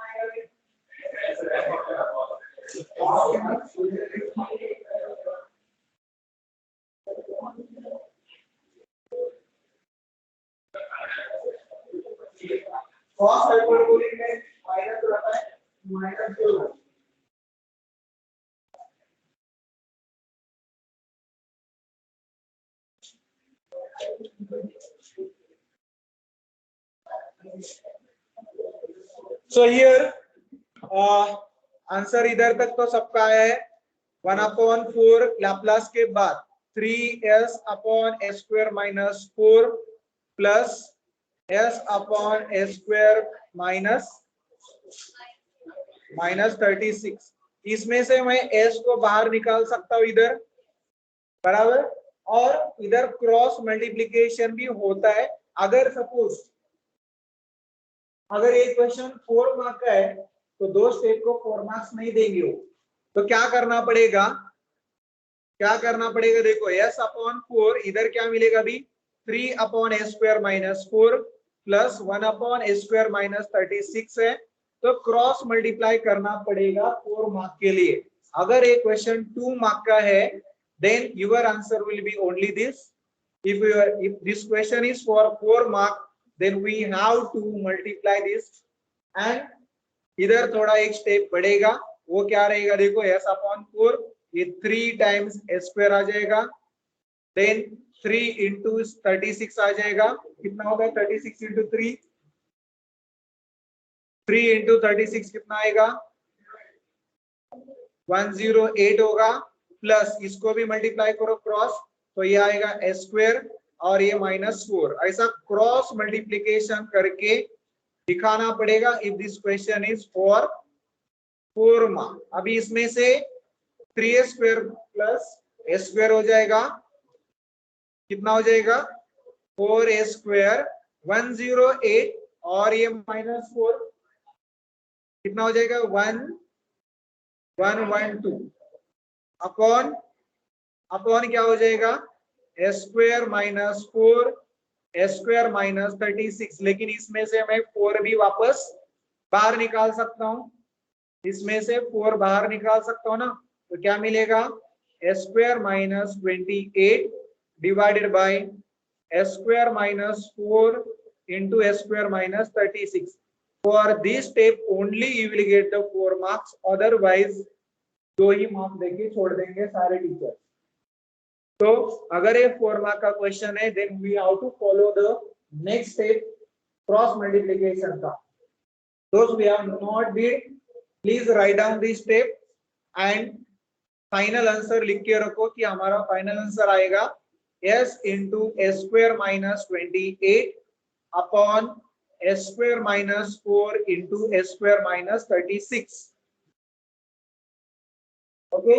cos hyperbolic में माइनस रहता है माइनस क्यों So here आंसर इधर तक तो सबका है 1/4 लाप्लास के बाद 3s upon s square minus 4 plus s upon s square minus 36 इसमें से मैं s को बाहर निकाल सकता हूं इधर बराबर और इधर क्रॉस मल्टीप्लिकेशन भी होता है अगर सपोज अगर एक क्वेश्चन 4 मार्क का है तो दो स्टेप को 4 मार्क्स नहीं देंगे वो तो क्या करना पड़ेगा देखो s अपॉन 4 इधर क्या मिलेगा अभी 3 upon s square minus 4 plus 1 upon s square minus 36 है तो क्रॉस मल्टीप्लाई करना पड़ेगा 4 मार्क के लिए अगर एक क्वेश्चन 2 मार्क का है then your answer will be only this if this question is for 4 mark then we have to multiply this and इधर थोड़ा एक स्टेप बढ़ेगा वो क्या रहेगा देखो s अपॉन 4 ये 3 टाइम्स s स्क्वायर आ जाएगा देन 3 into 36 आ जाएगा कितना होगा 36 into 3 3 into 36 कितना आएगा 108 होगा प्लस इसको भी मल्टीप्लाई करो क्रॉस तो ये आएगा s स्क्वायर और ये -4 ऐसा क्रॉस मल्टीप्लिकेशन करके दिखाना पड़ेगा if this question is for 4 mark अभी इसमें से 3s square plus s square हो जाएगा कितना हो जाएगा 4s स्क्वायर 108 और ये -4 कितना हो जाएगा 112 अपॉन क्या हो जाएगा s स्क्वायर -4 स्क्वायर माइनस 36, लेकिन इसमें से मैं 4 भी वापस बाहर निकाल सकता हूँ, इसमें से 4 बाहर निकाल सकता हूँ ना, तो क्या मिलेगा square minus 28 divided by square minus 4 into square minus 36. For this step only you will get the 4 marks, otherwise 2 he marks देके छोड़ देंगे सारे टीचर। तो अगर ये 4 मार्क का क्वेश्चन है, then we have to follow the next step, cross multiplication का। Those we have not did, please write down this step and final answer लिख के रखो कि हमारा फाइनल आंसर आएगा s into s square minus 28 upon s square minus 4 into s square minus 36. Okay,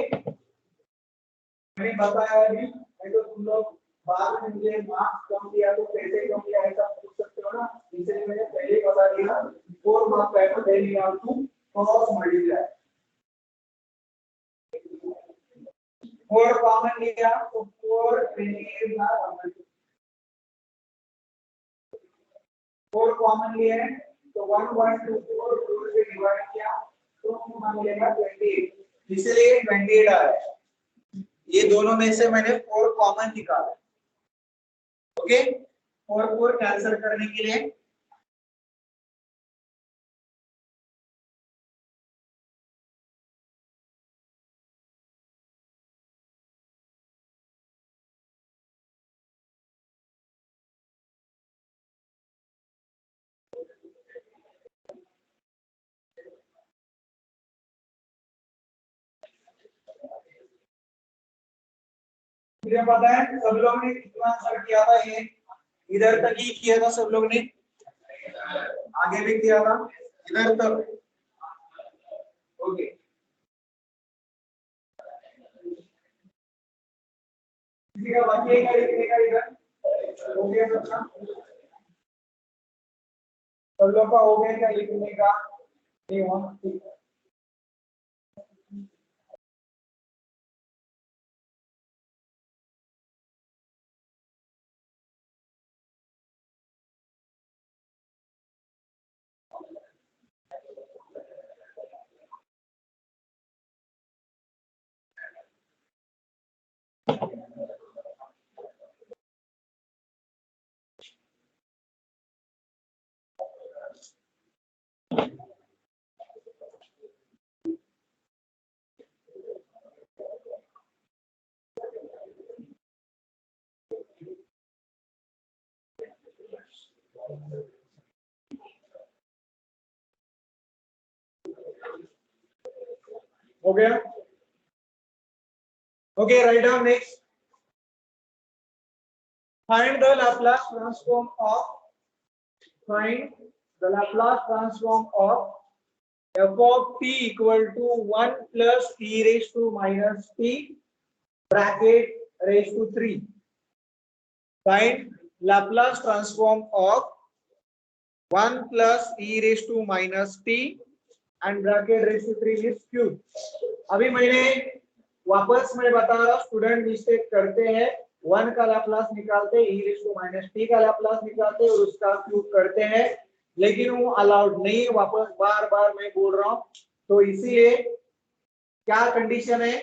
मैंने बताया अभी, नहीं तो तुम लोग बाद में मुझे मार्क्स कम दिया तो कैसे कम दिया ऐसा पूछ सकते हो ना, इसलिए मैंने पहले ही बता दिया 4 मार्क्स का है, then you have to cross multiply. 4 common लिया तो 4 28 ना 4 कॉमन लिए तो 1 1 2 4 4 से डिवाइड किया तो हमें मिलेगा 28, इसलिए 28 आया। ये दोनों में से मैंने 4 कॉमन निकाला। ओके, 4 4 कैंसिल करने के लिए मुझे पता है सब लोग ने कितना आंसर किया था, ये इधर तक ही किया था सब लोग ने, आगे भी किया था इधर तक। ओके, किसी का बाकी है क्या लिखने का इधर? हो गया सबका, सब लोग का हो गया क्या लिखने का? नहीं हुआ, ठीक है। हो गया? Okay, write down next. Find the Laplace transform of f of t equal to 1 plus e raised to minus t bracket raised to 3. Find Laplace transform of 1 plus e raised to minus t and bracket raised to 3 is cube. अभी मैंने वापस मैं बता रहा हूँ, स्टूडेंट मिस्टेक करते हैं, 1 का लाप्लास निकालते हैं, e raised to minus t का लाप्लास निकालते हैं और उसका क्यूब करते हैं, लेकिन वो अलाउड नहीं है। वापस बार बार मैं बोल रहा हूँ, तो इसीलिए क्या कंडीशन है,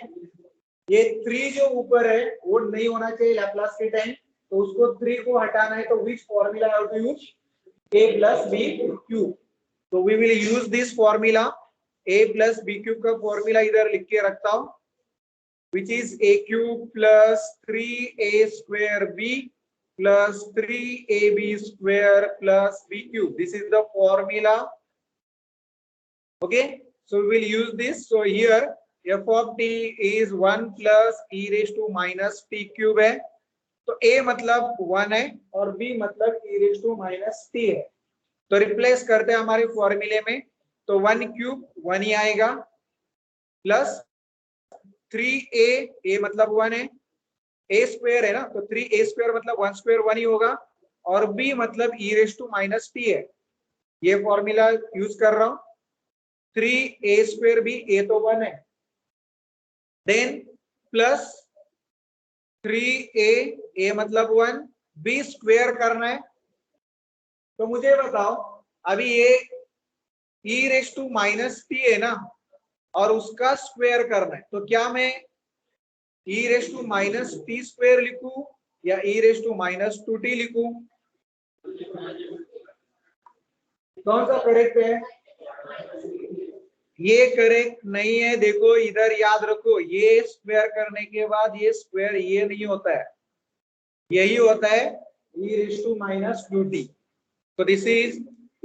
ये 3 जो ऊपर है वो नहीं होना चाहिए लाप्लास के टाइम, तो उसको 3 को हटाना है, तो which formula have to use? a plus b cube. तो we will use this formula, a plus b cube का फॉर्मूला इधर लिख के रखता हूं, which is a cube plus 3a square b plus 3ab square plus b cube. This is the formula. Okay, so we will use this. So here f of t is 1 plus e raised to minus t cube है, तो a मतलब 1 है और b मतलब e raised to minus t है, तो रिप्लेस करते हैं हमारे फॉर्मूले में, तो 1 क्यूब 1 ही आएगा प्लस 3a, a मतलब 1 है, a स्क्वायर है ना, तो 3a स्क्वायर मतलब 1 स्क्वायर 1 ही होगा, और b मतलब e raised to minus t है, ये फॉर्मूला यूज कर रहा हूं। 3a स्क्वायर भी, a तो 1 है, देन प्लस 3a, a मतलब 1, बी स्क्वायर करना है। तो मुझे बताओ अभी ये ई रेस टू माइनस टी है ना, और उसका स्क्वायर करना है, तो क्या मैं E raise to minus T square लिखूं या E raise to minus two T लिखूं? कौन सा करेक्ट है? ये करेक्ट नहीं है। देखो इधर याद रखो, ये स्क्वायर करने के बाद ये स्क्वायर ये नहीं होता है, यही होता है e raise to minus two T. तो this is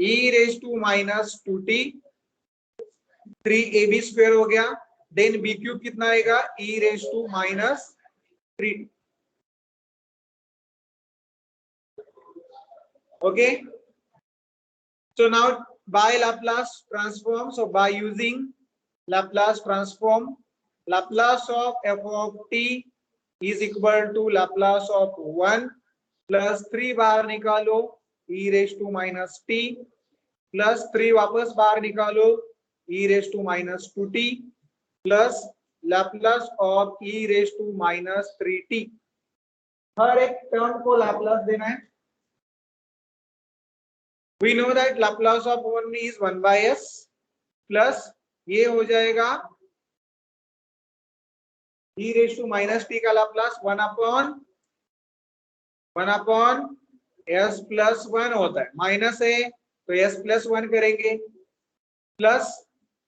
e raise to minus two T, 3ab square हो गया। देन बी क्यूब कितना आएगा? e raise to minus 3। Okay, so now by Laplace transform, so by using Laplace transform, Laplace of f of t is equal to Laplace of 1 plus 3 बाहर निकालो e raise to minus t plus 3 वापस बाहर निकालो e raise to minus 2t plus Laplace of e raise to minus 3t। हर एक टर्म को लाप्लास देना है। We know that Laplace of 1 is 1 by s plus ये हो जाएगा e raise to minus T का लाप्लास 1 अपॉन s प्लस 1 होता है, माइनस है तो s प्लस 1 करेंगे, plus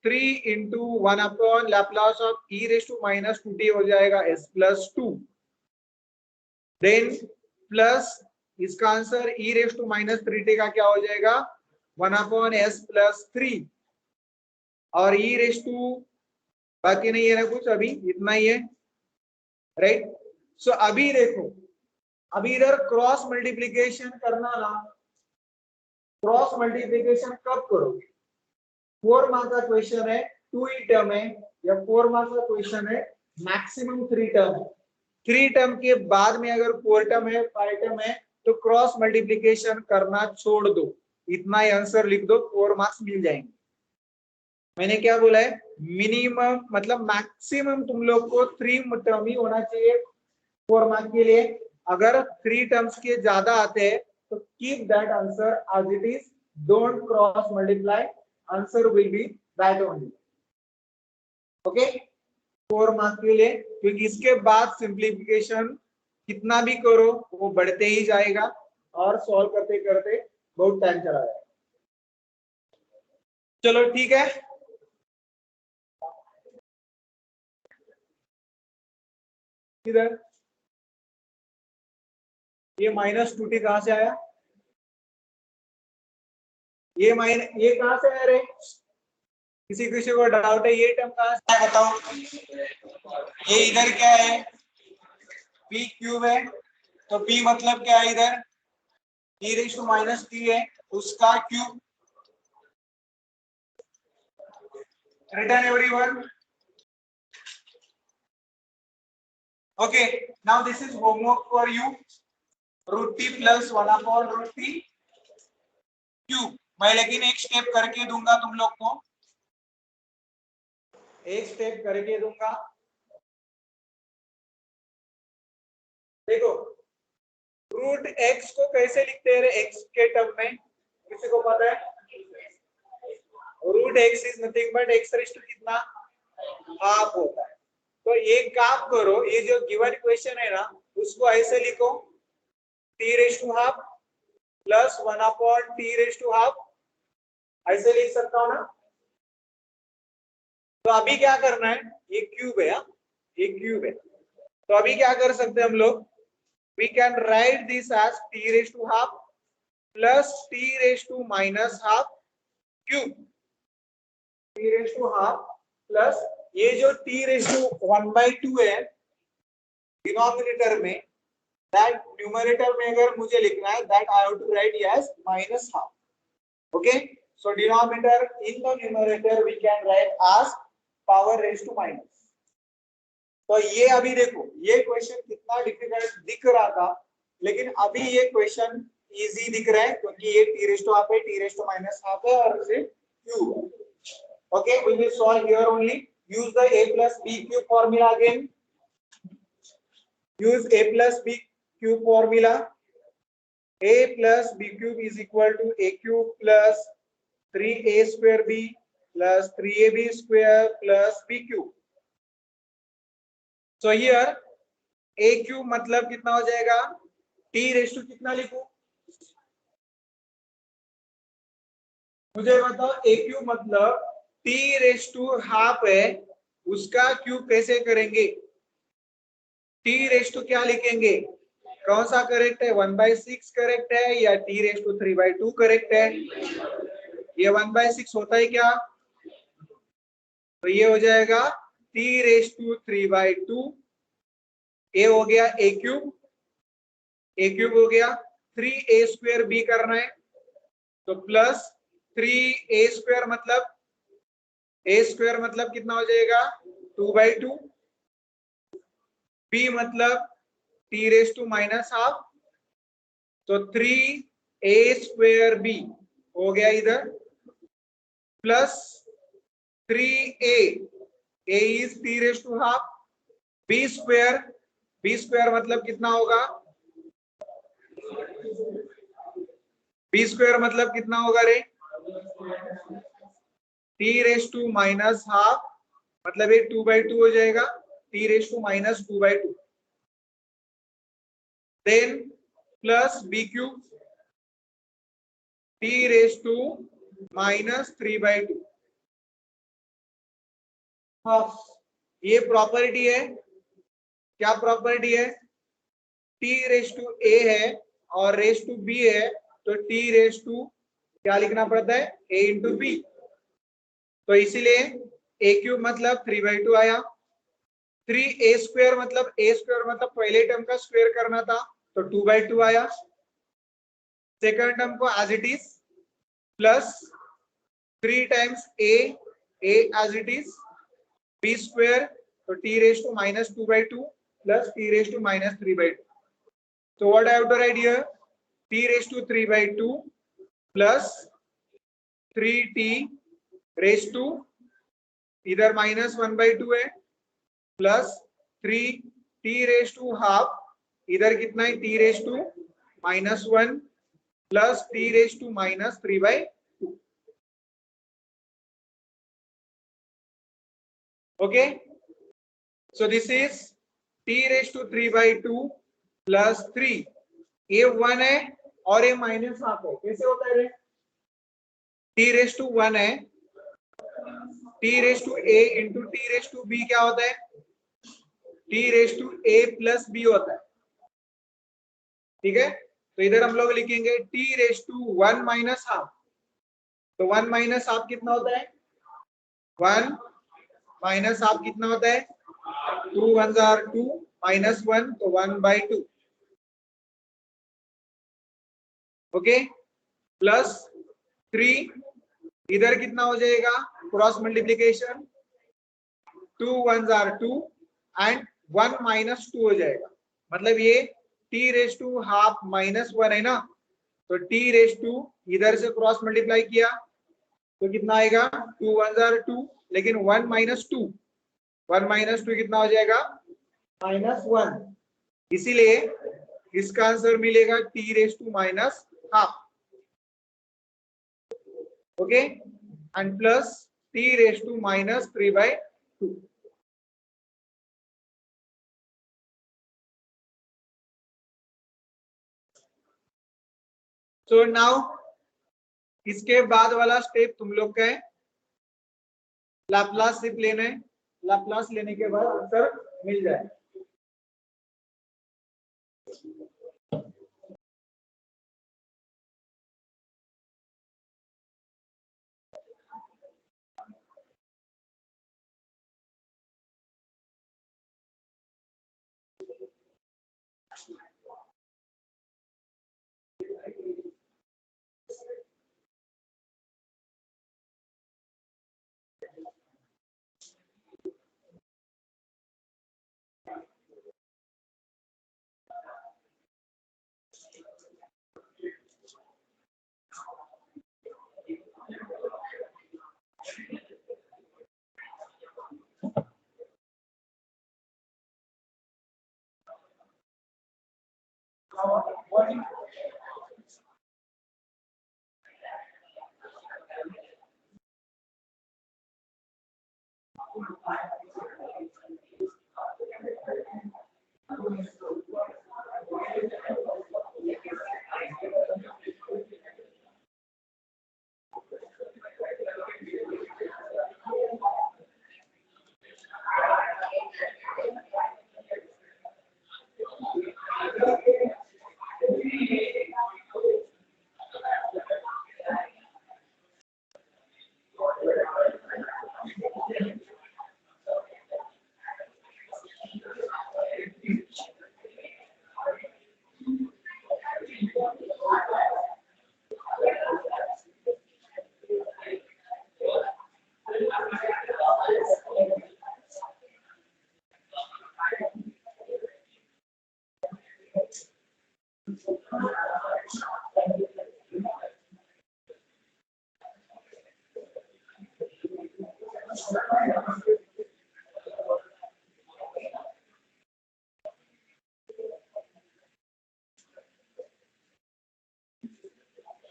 3 into 1 upon Laplace of e raise to minus 2t हो जाएगा s प्लस 2। देन प्लस इसका answer e raise to minus 3t का क्या हो जाएगा? 1 अपॉन s प्लस 3 और e रेज टू बाकी नहीं है ना कुछ, अभी इतना ही है, राइट। सो अभी देखो, अभी इधर क्रॉस मल्टीप्लीकेशन करना ना, क्रॉस मल्टीप्लीकेशन कब करोगे? 4 मार्क्स का क्वेश्चन है, 2 ही टर्म है, या 4 मार्क्स का क्वेश्चन है, मैक्सिमम 3 टर्म है। 3 टर्म के बाद में अगर 4 टर्म है, 5 टर्म है, तो क्रॉस मल्टीप्लीकेशन करना छोड़ दो, इतना ही आंसर लिख दो, 4 मार्क्स मिल जाएंगे। मैंने क्या बोला है? मिनिमम मतलब मैक्सिमम तुम लोग को 3 टर्म ही होना चाहिए 4 मार्क्स के लिए। अगर 3 टर्म्स के ज्यादा आते हैं तो keep that answer as it is, don't cross multiply, answer will be that only. Okay, 4 marks के लिए, क्योंकि इसके बाद सिंप्लीफिकेशन कितना भी करो वो बढ़ते ही जाएगा और सॉल्व करते करते बहुत टाइम चला जाएगा। चलो ठीक है, इधर ये माइनस 2t कहां से आया? ये कहां से आया रे? किसी को डाउट है ये टर्म कहां से आया बताओ? ये इधर क्या है? p क्यूब है, तो p मतलब क्या है? इधर e raise to minus t है, उसका cube. Written everyone? Okay, now this is homework for you. Root t plus 1 upon root t cube. मैं लेकिन एक स्टेप करके दूंगा तुम लोग को, एक स्टेप करके दूंगा। देखो रूट x को कैसे लिखते हैं x के टर्म में, किसी को पता है? Root x is nothing but x raise to कितना? हाफ होता है। तो एक काम करो, ये जो गिवन इक्वेशन है ना, उसको ऐसे लिखो, t raise to half plus 1 upon t raise to half, ऐसे लिख सकता हूं ना? तो अभी क्या करना है? ये क्यूब है, ये क्यूब है, तो अभी क्या कर सकते हैं हम लोग? We can write this as t raise to half plus t raise to minus half cube, t raise to half plus ये जो t रेज़ टू 1/2 है डिनोमिनेटर में, दैट न्यूमरेटर में अगर मुझे लिखना है, that I have to write as minus half. Okay, so denominator in the numerator we can write as power raise to minus. तो ये अभी देखो, ये क्वेश्चन कितना डिफिकल्ट दिख रहा था, लेकिन अभी ये क्वेश्चन इजी दिख रहा है, क्योंकि ये t रेज़ टू हाफ है, t raise to minus half है और इसे क्यूब है। Okay, we will solve here only. Use the a plus b cube formula again. Use a plus b cube formula. a plus b cube is equal to a cube plus 3a square b plus 3ab square plus b cube. So here a cube मतलब कितना हो जाएगा, t रेस टू कितना लिखूं, मुझे बताओ. a क्यूब मतलब t रेस टू हाफ है, उसका क्यूब कैसे करेंगे. t रेस टू क्या लिखेंगे, कौन सा करेक्ट है, 1/6 करेक्ट है या t रेस टू 3/2 करेक्ट है. ये 1/6 होता है क्या, तो ये हो जाएगा t रेस टू 3/2. a हो गया a क्यूब हो गया, 3a स्क्वायर b करना है तो प्लस 3a स्क्वायर मतलब कितना हो जाएगा 2/2. b मतलब t raise to minus half, तो 3a स्क्वायर b हो गया इधर plus 3a is t raise to half, b square मतलब कितना होगा, b स्क्वायर मतलब कितना होगा रे, t raise to minus half मतलब ये 2/2 हो जाएगा, t raise to minus 2/2. Then plus b cube t raise to minus 3/2. Half, ये प्रॉपर्टी है, क्या प्रॉपर्टी है, t रेस टू a है और रेस टू b है, तो t रेस टू क्या लिखना पड़ता है, a इंटू b. तो इसीलिए a क्यूब मतलब 3/2 आया. 3a स्क्वायर मतलब पहले टर्म का स्क्वायर करना था तो 2/2 आया. सेकंड टर्म को as it is plus 3 times a as it is, b square तो t raise to minus 2/2 plus t raise to minus 3/2. So what I have to write here, t raise to 3/2 plus 3t raise to इधर माइनस 1/2 है plus 3t raise to half, इधर कितना है t raise to minus 1 plus t raise to minus 3/2. Okay, so this is t raise to 3/2 plus 3. ये 1 है और ये माइनस हाफ है, कैसे होता है रे, t रेस टू 1 है, t raise to a into t raise to b क्या होता है, t raise to a plus b होता है. ठीक है, तो इधर हम लोग लिखेंगे t raise to 1 minus half, तो 1 माइनस हाफ कितना होता है, 1 माइनस हाफ कितना होता है, 2 1s are 2 माइनस 1 तो 1/2. ओके, प्लस 3 इधर कितना हो जाएगा, cross multiplication, 2 1s are 2 and 1 minus 2 हो जाएगा, मतलब ये t raise to half minus 1 है ना, तो t रेस टू इधर से क्रॉस मल्टीप्लाई किया तो कितना आएगा, 2 1s are 2 लेकिन 1 माइनस 2 कितना हो जाएगा, -1. इसीलिए इसका आंसर मिलेगा t raise to minus half. Okay, and plus t raise to minus 3/2. So now इसके बाद वाला स्टेप तुम लोग का है, लाप्लास सिर्फ लेना है, लाप्लास लेने के बाद आंसर मिल जाए.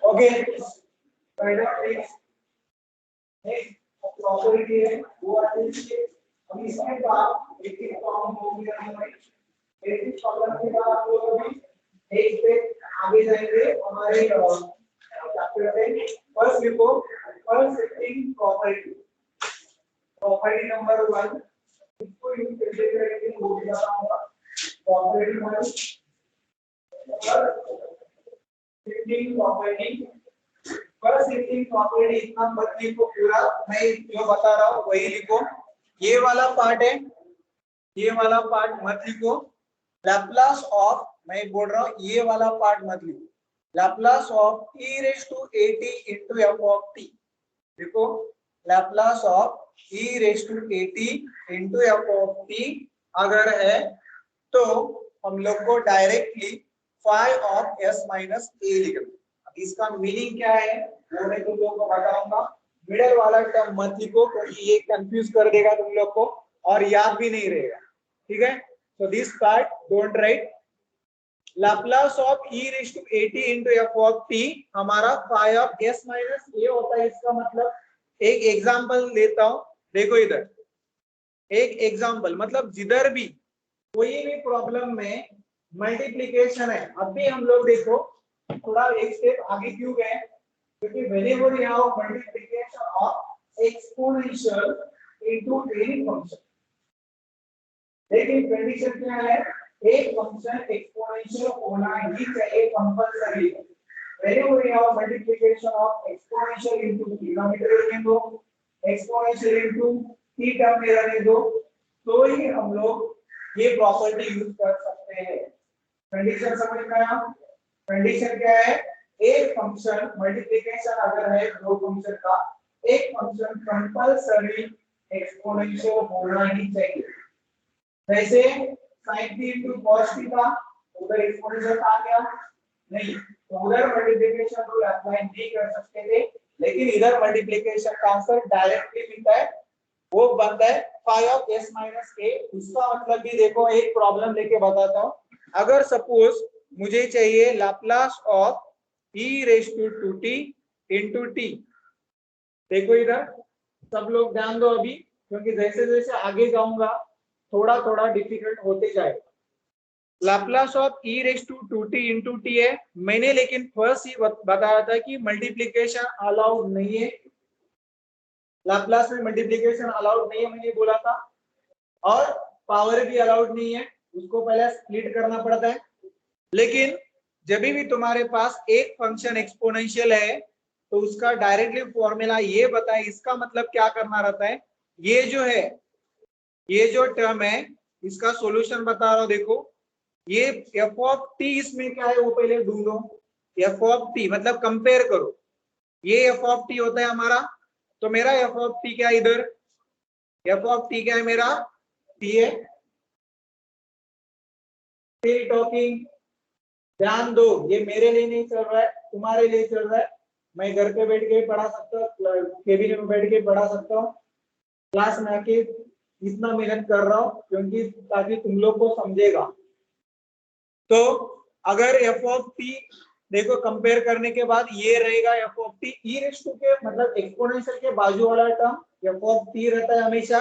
ओके, प्रॉपर्टी है वो आती है। अब इसके बाद एक एक प्रॉब्लम हो गया हमारे, एक एक प्रॉब्लम के बाद आप लोग अभी एक स्टेप आगे जाएंगे हमारे चैप्टर में। फर्स्ट लिखो first setting property, property number 1 इसको यूज करके करेंगे वो भी बताऊंगा। Property 1 setting property, first setting property इतना मत लिखो पूरा, मैं जो बता रहा हूँ वही लिखो। ये वाला पार्ट है, ये वाला पार्ट मत लिखो। लैप्लास ऑफ, मैं बोल रहा हूँ ये वाला पार्ट मत लिखो। Laplace of e raised to at into f of t, देखो Laplace of e raised to at into f of t अगर है तो हम लोग को directly phi of s minus a लिखना। इसका मीनिंग क्या है वो मैं तुम लोग को बताऊंगा। मिडल वाला टर्म मत लिखो क्योंकि ये कंफ्यूज कर देगा तुम लोग को और याद भी नहीं रहेगा, ठीक है। So this part don't write. Laplace of e raised to at into f of t हमारा phi of s minus a होता है। इसका मतलब एक एग्जांपल लेता हूं, देखो इधर एक एग्जांपल, मतलब जिधर भी कोई भी प्रॉब्लम में मल्टीप्लिकेशन है, अब भी हम लोग देखो थोड़ा एक स्टेप आगे क्यों गए, क्योंकि whenever you have multiplication of exponential into any function, लेकिन कंडीशन क्या है, एक फंक्शन एक्सपोनेंशियल होना ही चाहिए compulsory. whenever you have multiplication of exponential into denominator में दो, एक्सपोनेंशियल into t टर्म में रहने दो, तो ही हम लोग ये प्रॉपर्टी यूज कर सकते हैं। कंडीशन समझ में आया? कंडीशन क्या है, एक फंक्शन मल्टीप्लिकेशन अगर है दो फंक्शन का, एक फंक्शन कंपल्सरी एक्सपोनेंशियल होना ही चाहिए। जैसे sin t into cos t था, उधर एक्सपोनेंशियल आ गया नहीं, तो उधर मल्टीप्लिकेशन रूल अप्लाई नहीं कर सकते थे, लेकिन इधर मल्टीप्लिकेशन का आंसर डायरेक्टली मिलता है, वो बनता है phi of s minus a। उसका मतलब भी देखो, एक प्रॉब्लम लेके बताता हूँ। अगर सपोज मुझे चाहिए Laplace of e raised to 2t into t, देखो इधर सब लोग ध्यान दो अभी, क्योंकि जैसे जैसे आगे जाऊंगा थोड़ा थोड़ा डिफिकल्ट होते जाएगा। Laplace of e raised to 2t into t है, मैंने लेकिन फर्स्ट ही बताया था कि मल्टीप्लिकेशन अलाउड नहीं है, लाप्लास में मल्टीप्लिकेशन अलाउड नहीं है मैंने बोला था, और पावर भी अलाउड नहीं है, उसको पहले स्प्लिट करना पड़ता है। लेकिन जब भी तुम्हारे पास एक फंक्शन एक्सपोनेंशियल है तो उसका डायरेक्टली फॉर्मूला ये बताए, इसका मतलब क्या करना रहता है, ये जो है ये जो टर्म है इसका सॉल्यूशन बता रहा हूं, देखो ये f ऑफ t इसमें क्या है वो पहले ढूंढो। f ऑफ t मतलब कंपेयर करो, ये f ऑफ t होता है हमारा, तो मेरा f ऑफ t क्या है इधर, f ऑफ t क्या है मेरा t है। स्टिल टॉकिंग, ध्यान दो, ये मेरे लिए नहीं चल रहा है, तुम्हारे लिए चल रहा है। मैं घर पे बैठ के पढ़ा सकता हूँ, केबिन में बैठ के पढ़ा सकता हूँ, क्लास में आके इतना मेहनत कर रहा हूं क्योंकि ताकि तुम लोग को समझेगा। तो अगर f ऑफ t देखो कंपेयर करने के बाद ये रहेगा f of t e raise to के मतलब एक्सपोनेंशियल के बाजू वाला टर्म f ऑफ t रहता है हमेशा,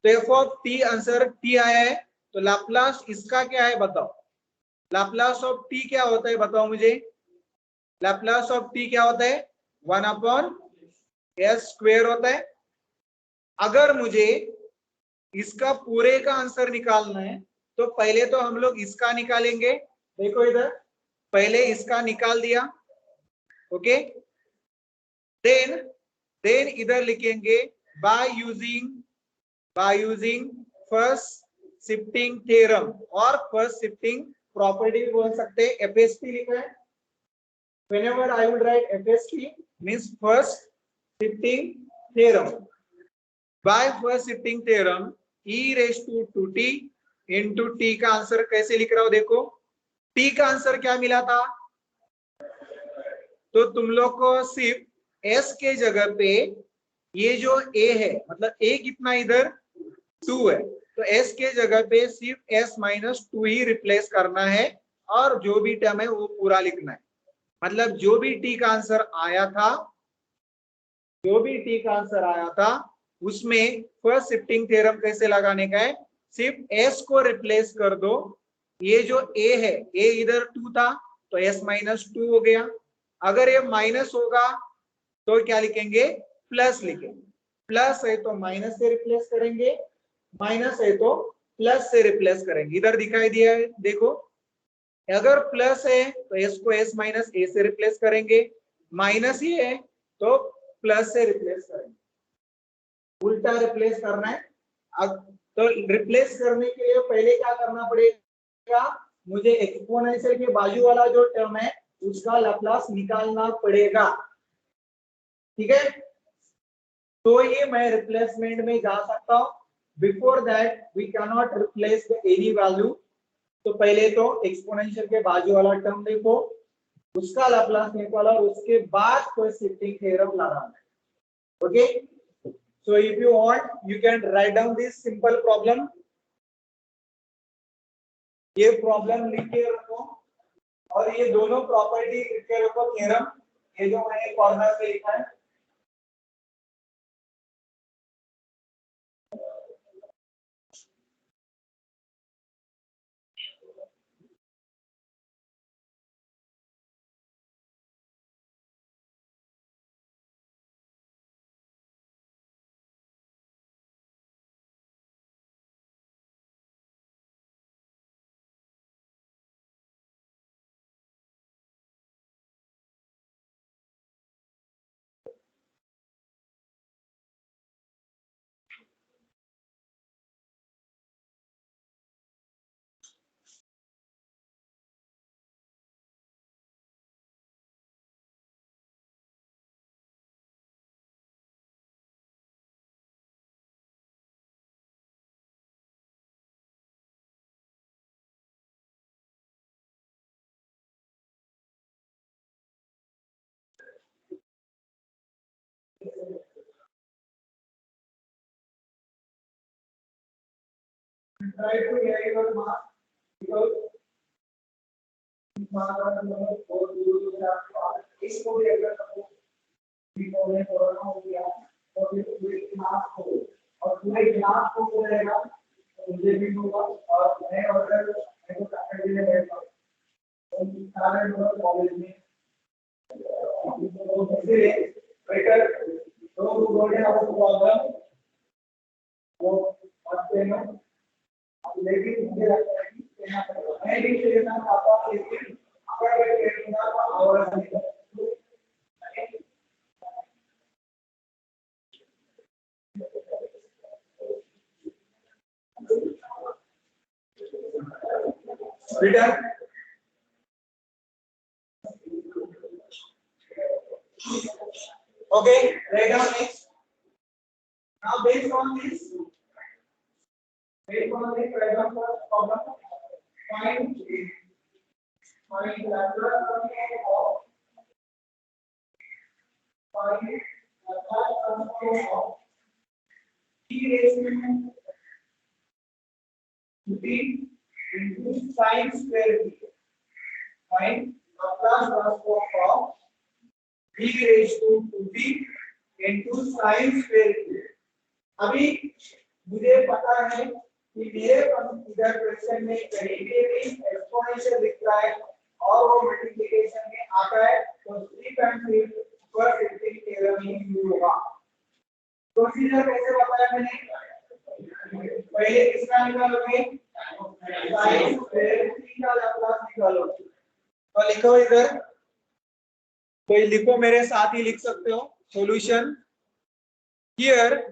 तो F of T answer T आया है, तो लाप्लास इसका क्या है बताओ, लाप्लास ऑफ टी क्या होता है बताओ मुझे, लाप्लास ऑफ टी क्या होता है 1/s² होता है। अगर मुझे इसका पूरे का आंसर निकालना है तो पहले तो हम लोग इसका निकालेंगे, देखो इधर पहले इसका निकाल दिया, ओके, देन इधर लिखेंगे by using first shifting theorem और फर्स्ट शिफ्टिंग प्रॉपर्टी भी बोल सकते हैं, एफएसटी लिखा है। whenever I would write FST means first shifting theorem. By first shifting theorem, e raised to 2t into t का आंसर कैसे लिख रहा हूं देखो, t का आंसर क्या मिला था, तो तुम लोग को सिर्फ s के जगह पे ये जो a है, मतलब a कितना इधर 2 है, तो s के जगह पे सिर्फ s - 2 ही रिप्लेस करना है और जो भी टर्म है वो पूरा लिखना है। मतलब जो भी टी का आंसर आया था, जो भी टी का आंसर आया था उसमें फर्स्ट शिफ्टिंग थ्योरम कैसे लगाने का है, सिर्फ एस को रिप्लेस कर दो, ये जो ए है ए इधर 2 था तो एस - 2 हो गया, अगर ये माइनस होगा तो क्या लिखेंगे प्लस लिखेंगे, प्लस है तो माइनस से रिप्लेस करेंगे, माइनस है तो प्लस से रिप्लेस करेंगे, इधर दिखाई दिया है देखो, अगर प्लस है तो एस को एस - ए से रिप्लेस करेंगे, माइनस ये है तो प्लस से रिप्लेस करेंगे, उल्टा रिप्लेस करना है। अब तो रिप्लेस करने के लिए पहले क्या करना पड़ेगा, मुझे एक्सपोनेंशियल के बाजू वाला जो टर्म है उसका लाप्लास निकालना पड़ेगा, ठीक है। तो ये मैं रिप्लेसमेंट में जा सकता हूं, before that we can not replace the any value, तो पहले तो एक्सपोनेंशियल के बाजू वाला टर्म देखो, उसका लाप्लास निकालो और उसके बाद कोई शिफ्टिंग थ्योरम लगाना है, okay. So if you want you can write down this simple problem, ये प्रॉब्लम लिख के रखो और ये दोनों प्रॉपर्टी लिख के रखो थ्योरम, ये जो मैंने कॉर्नर पे लिखा है, try to get your mark because इसको भी अगर पूरे कोरोना हो गया और पूरे क्लास को और पूरे क्लास को बोलेगा तो मुझे भी होगा और मैं अगर मेरे को फैकल्टी में बैठता हूँ तो सारे लोग कॉलेज में इसलिए बेटर तो बोलने वाला प्रॉब्लम वो पढ़ते हैं, लेकिन मुझे लगता है कि मैं भी लेना चाहता हूँ, लेकिन अगर मैं लेना तो और Return. Okay, write down next. Now based on this, write down first problem. Find laplace transform of e raised to t into sin square t. Find laplace transform of e raised to 2t into sin square t. अभी मुझे पता है कि मेरे इधर क्वेश्चन में कहीं भी एक्सपोनेंशियल लिख रहा है और वो मल्टीप्लिकेशन में आता है तो 3.3 पर शिफ्टिंग थ्योरम ही यूज होगा। प्रोसीजर कैसे बताया मैंने, पहले किसका निकालोगे, sin स्क्वायर t का लाप्लास निकालो। तो लिखो इधर, कोई लिखो मेरे साथ ही लिख सकते हो। Solution here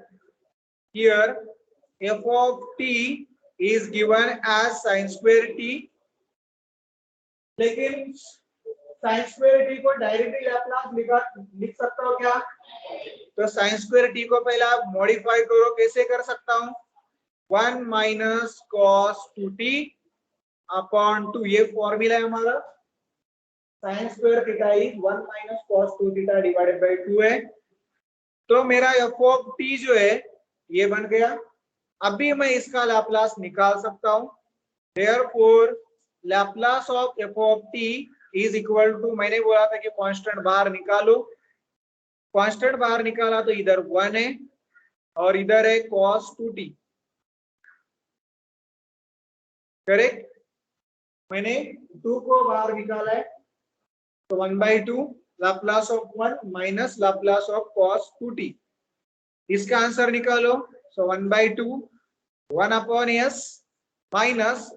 f of t is given as sin square t, लेकिन sin square t को डायरेक्टली लाप्लास लिख सकता हो क्या, तो sin square t को पहले आप मॉडिफाई करो। कैसे कर सकता हूं, 1 माइनस cos 2t अपॉन 2, ये फॉर्मूला है हमारा। sin square theta is 1 minus cos 2 theta divided by 2 है। तो मेरा f of t जो है ये बन गया। अभी मैं इसका लाप्लास निकाल सकता हूं। Therefore Laplace of f of t is equal to, मैंने बोला था कि कांस्टेंट बाहर निकालो, कांस्टेंट बाहर निकाला तो इधर 1 है और इधर है cos 2t, करेक्ट। मैंने 2 को बाहर निकाला है तो 1/2 Laplace of 1 minus Laplace of cos 2t, इसका आंसर निकालो। सो 1/2 1 upon s minus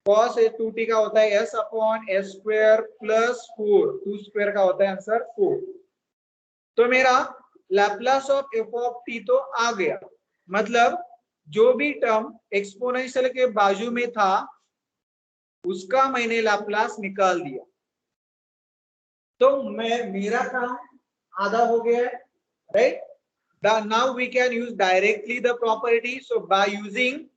cos 2t का होता है s upon s square plus 4, 2 square का होता है आंसर 4। तो मेरा Laplace of f of t तो आ गया, मतलब जो भी टर्म एक्सपोनेंशियल के बाजू में था उसका मैंने लाप्लास निकाल दिया। तो मेरा काम आधा हो गया है, right. Now we can use directly the property. So by using,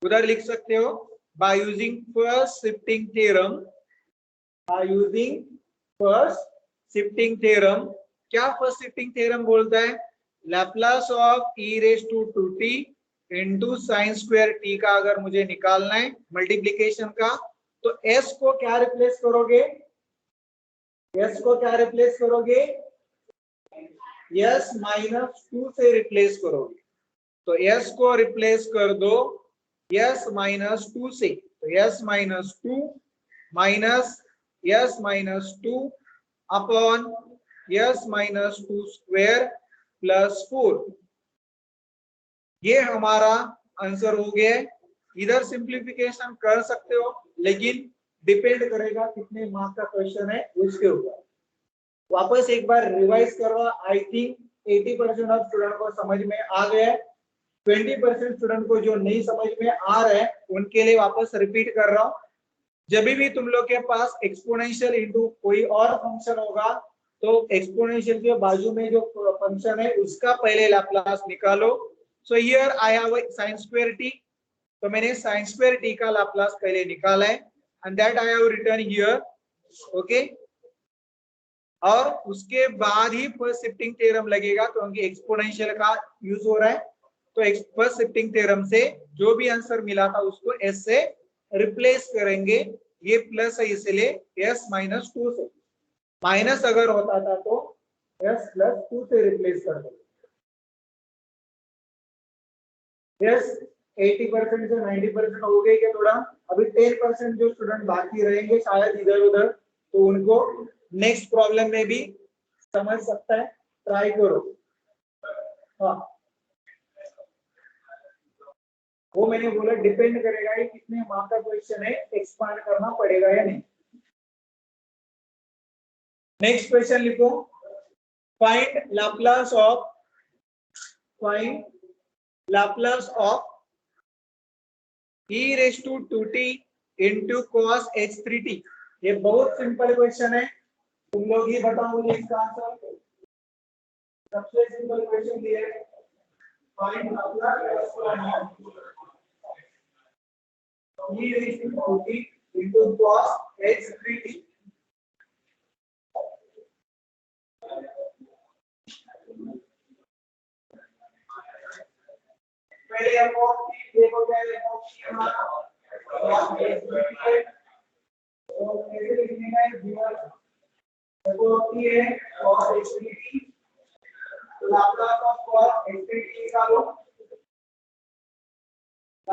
उधर लिख सकते हो, by using first shifting theorem, by using first shifting theorem, क्या first shifting theorem बोलता है, Laplace of e raised to 2t into sin square t का अगर मुझे निकालना है मल्टीप्लीकेशन का, तो s को क्या रिप्लेस करोगे, s को क्या रिप्लेस करोगे, s माइनस 2 से रिप्लेस करोगे। तो s को रिप्लेस कर दो s माइनस 2 से, तो s minus 2 minus s minus 2 upon s minus 2 square plus 4, ये हमारा आंसर हो गया। इधर सिंप्लीफिकेशन कर सकते हो, लेकिन डिपेंड करेगा कितने मार्क्स का क्वेश्चन है उसके ऊपर। वापस एक बार रिवाइज करो। आई थिंक 80% ऑफ स्टूडेंट को समझ में आ गया है। 20% स्टूडेंट को जो नहीं समझ में आ रहा है उनके लिए वापस रिपीट कर रहा हूं। जब भी तुम लोग के पास एक्सपोनेंशियल इनटू कोई और फंक्शन होगा तो एक्सपोनेंशियल के बाजू में जो फंक्शन है उसका पहले लाप्लास निकालो। So here I have sin square t, तो मैंने sin स्क्वायर t का लाप्लास पहले निकाला है and that I have written here, okay. और उसके बाद ही फर्स्ट शिफ्टिंग थ्योरम लगेगा क्योंकि एक्सपोनेंशियल का यूज हो रहा है। तो फर्स्ट शिफ्टिंग थ्योरम से जो भी आंसर मिला था उसको s से रिप्लेस करेंगे। ये प्लस है इसलिए s माइनस 2 से, माइनस अगर होता था तो s प्लस 2 से रिप्लेस कर दो। यस 80% से 90% हो गई क्या, थोड़ा अभी 10% जो स्टूडेंट बाकी रहेंगे शायद इधर उधर, तो उनको नेक्स्ट प्रॉब्लम में भी समझ सकता है, ट्राई करो। हाँ वो मैंने बोला डिपेंड करेगा कि कितने मार्क्स का क्वेश्चन है, एक्सपांड करना पड़ेगा या नहीं। नेक्स्ट क्वेश्चन लिखो, find Laplace of e raised to 2t into cos h3t। ये बहुत सिंपल क्वेश्चन है, तुम लोग ही बताओ मुझे इसका आंसर। सबसे सिंपल क्वेश्चन दिया है, find Laplace of e raised to 2t into cos h3t। पहले हम देखो क्या है, हमारा cos h3t है, तो कैसे लिखने का है, गिवन देखो ये है cos h3t, तो लाप्लास ऑफ cos h3t निकालो।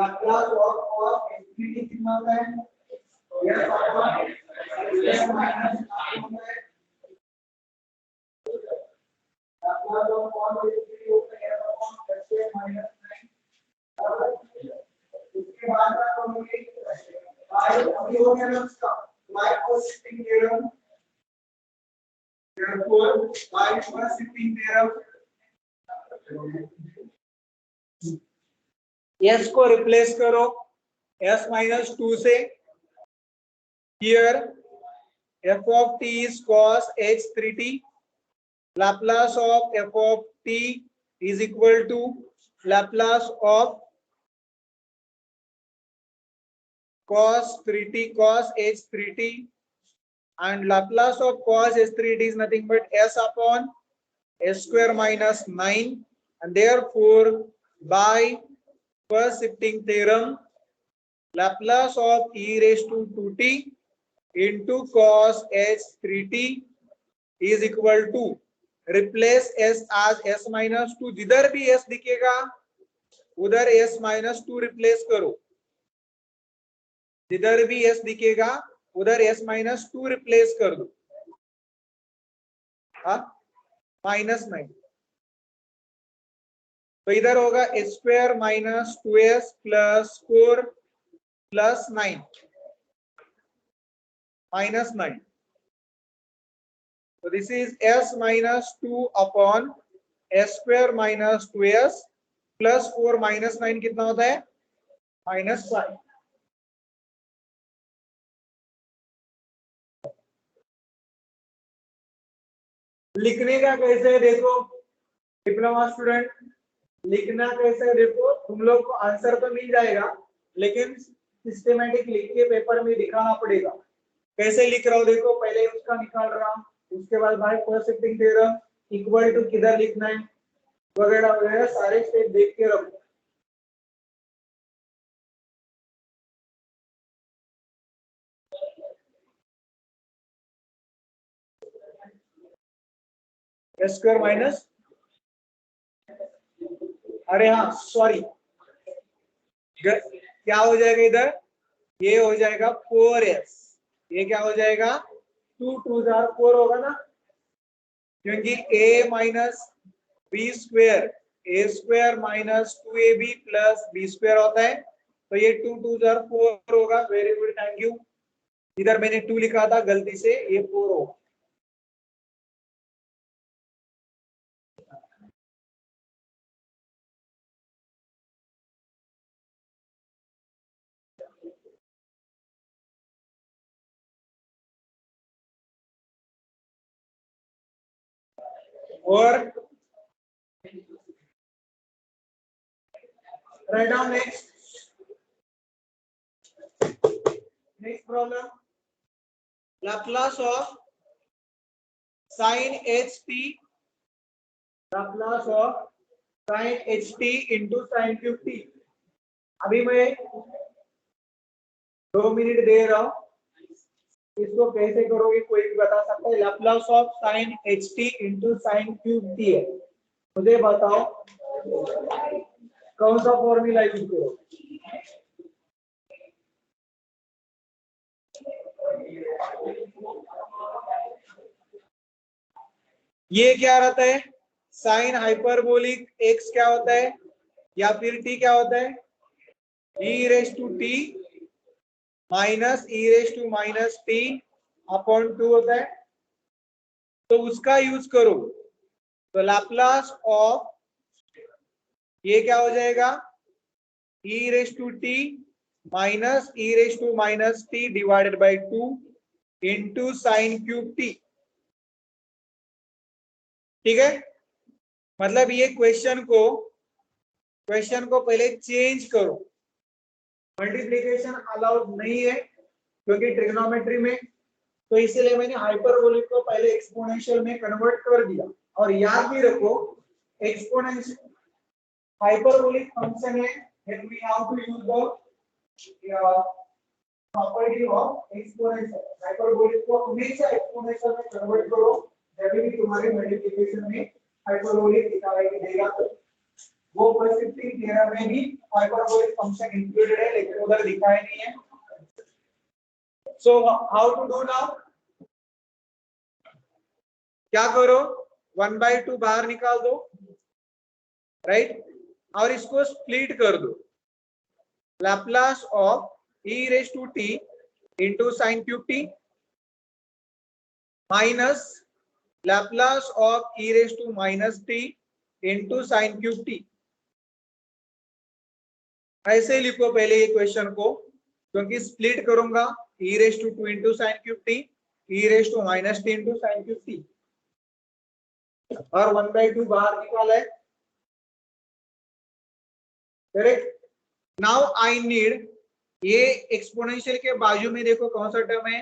लाप्लास ऑफ cos x3t कितना होता है? यस अपॉन x माइनस होता है। लाप्लास ऑफ cos x3t होता है यस अपॉन x माइनस 9। इसके बाद का करोगे अभी हो गया ना उसका y cos shifting theorem. therefore y cos shifting theorem s को रिप्लेस करो s minus 2 से। here f of t is cos h3t, Laplace of f of t is equal to Laplace of cos 3t cos h3t, and Laplace of cos h3t is nothing but s upon s square minus 9, and therefore by first shifting theorem Laplace of e raised to 2t into cos h3t is equal to, replace s as s minus 2, जिधर भी s दिखेगा उधर s minus 2 रिप्लेस करो, जिधर भी s दिखेगा उधर s minus 2 रिप्लेस कर दो। हाँ माइनस 9, तो इधर होगा s square minus 2s plus 4 plus 9 minus 9। So this is s minus 2 upon s square minus 2s plus 4 minus 9 कितना होता है? minus 5। लिखने का कैसे है देखो डिप्लोमा स्टूडेंट, लिखना कैसे है देखो, तुम लोग को आंसर तो मिल जाएगा लेकिन सिस्टेमेटिक लिख के पेपर में दिखाना पड़ेगा। कैसे लिख रहा हूँ देखो, पहले उसका निकाल रहा हूँ, उसके बाद by first shifting theorem equal to किधर लिखना है वगैरह वगैरह सारे स्टेप देख के रखो। s स्क्वायर माइनस, अरे हाँ सॉरी, क्या हो जाएगा इधर, ये हो जाएगा 4s, ये क्या हो जाएगा 2 2 4 होगा ना, क्योंकि a minus b square a square minus 2ab plus b square होता है, तो ये 2 2 4 होगा। Very good, thank you. इधर मैंने 2 लिखा था गलती से, ये 4 होगा। और write down next problem, Laplace of sin ht, Laplace of sin ht into sin cube t। अभी मैं 2 मिनट दे रहा हूं, इसको कैसे करोगे कोई भी बता सकता है। Laplace of sin ht into sin cube t है, मुझे बताओ कौन सा फॉर्मूला यूज करो। ये क्या रहता है, साइन हाइपरबोलिक x क्या होता है या फिर t क्या होता है, e raise to t minus e raise to minus t upon 2 होता है, तो उसका यूज करो। तो लाप्लास ऑफ ये क्या हो जाएगा, e raise to t minus e raise to minus t divided by 2 into sine cube t। ठीक है, मतलब ये क्वेश्चन को पहले चेंज करो, मल्टीप्लिकेशन अलाउड नहीं है क्योंकि ट्रिग्नोमेट्री में, तो इसलिए मैंने हाइपरबोलिक को पहले एक्सपोनेंशियल में कन्वर्ट कर दिया। और याद भी रखो एक्सपोनेंशियल हाइपरबोलिक फंक्शन है, then we have to use the property of exponential। Hyperbolic को हमेशा एक्सपोनेंशियल में कन्वर्ट करो जब भी तुम्हारे मल्टीप्लिकेशन में हाइपरबोलिक दिखाई देगा। वो फर्स्ट शिफ्टिंग थ्योरम में भी हाइपरबोलिक फंक्शन इंक्लूडेड है, लेकिन उधर दिखाया नहीं है। So how to do now, क्या करो, 1/2 बाहर निकाल दो, राइट, और इसको स्प्लिट कर दो। Laplace of e raised to t into sin cube t minus Laplace of e raised to minus t into sin cube t। ऐसे लिखो पहले ये क्वेश्चन को, क्योंकि स्प्लिट करूंगा e raised to 2 into sin cube t, e raised to minus t into sin cube t, और 1/2 बाहर निकाला है, करेक्ट। नाउ आई नीड, ये एक्सपोनेंशियल के बाजू में देखो कौन सा टर्म है,